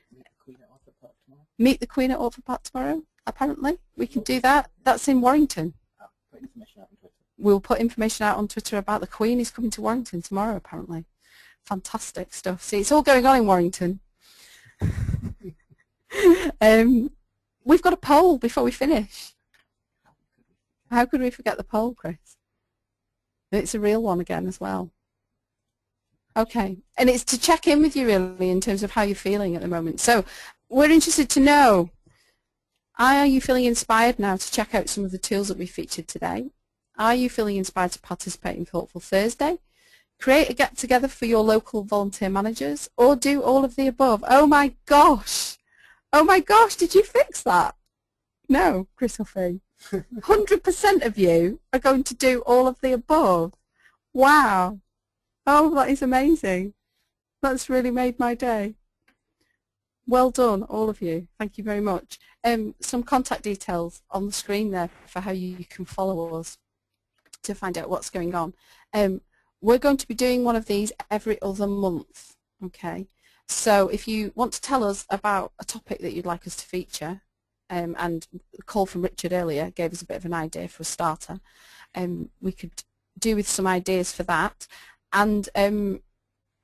Speaker 1: Meet the Queen at Orford Park tomorrow, apparently. We can do that. That's in Warrington. We'll put information out on Twitter about the Queen. Is coming to Warrington tomorrow, apparently. Fantastic stuff. See, it's all going on in Warrington. We've got a poll before we finish. How could we forget the poll, Chris? It's a real one again as well. Okay, and it's to check in with you, really, in terms of how you're feeling at the moment. So we're interested to know, are you feeling inspired now to check out some of the tools that we featured today? Are you feeling inspired to participate in Thoughtful Thursday? Create a get-together for your local volunteer managers, or do all of the above? Oh my gosh! Oh my gosh, did you fix that? No, Christopher. 100% of you are going to do all of the above. Wow. Oh, that is amazing. That's really made my day. Well done, all of you. Thank you very much. Some contact details on the screen there for how you can follow us to find out what's going on. We're going to be doing one of these every other month, okay? So if you want to tell us about a topic that you'd like us to feature, and the call from Richard earlier gave us a bit of an idea for a starter, we could do with some ideas for that. And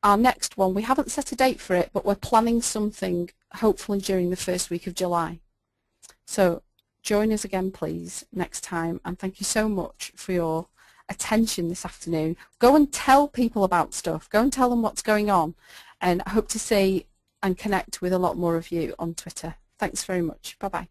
Speaker 1: our next one, we haven't set a date for it, but we're planning something hopefully during the first week of July. So join us again, please, next time, and thank you so much for your attention this afternoon. Go and tell people about stuff. Go and tell them what's going on, and I hope to see and connect with a lot more of you on Twitter. Thanks very much. Bye-bye.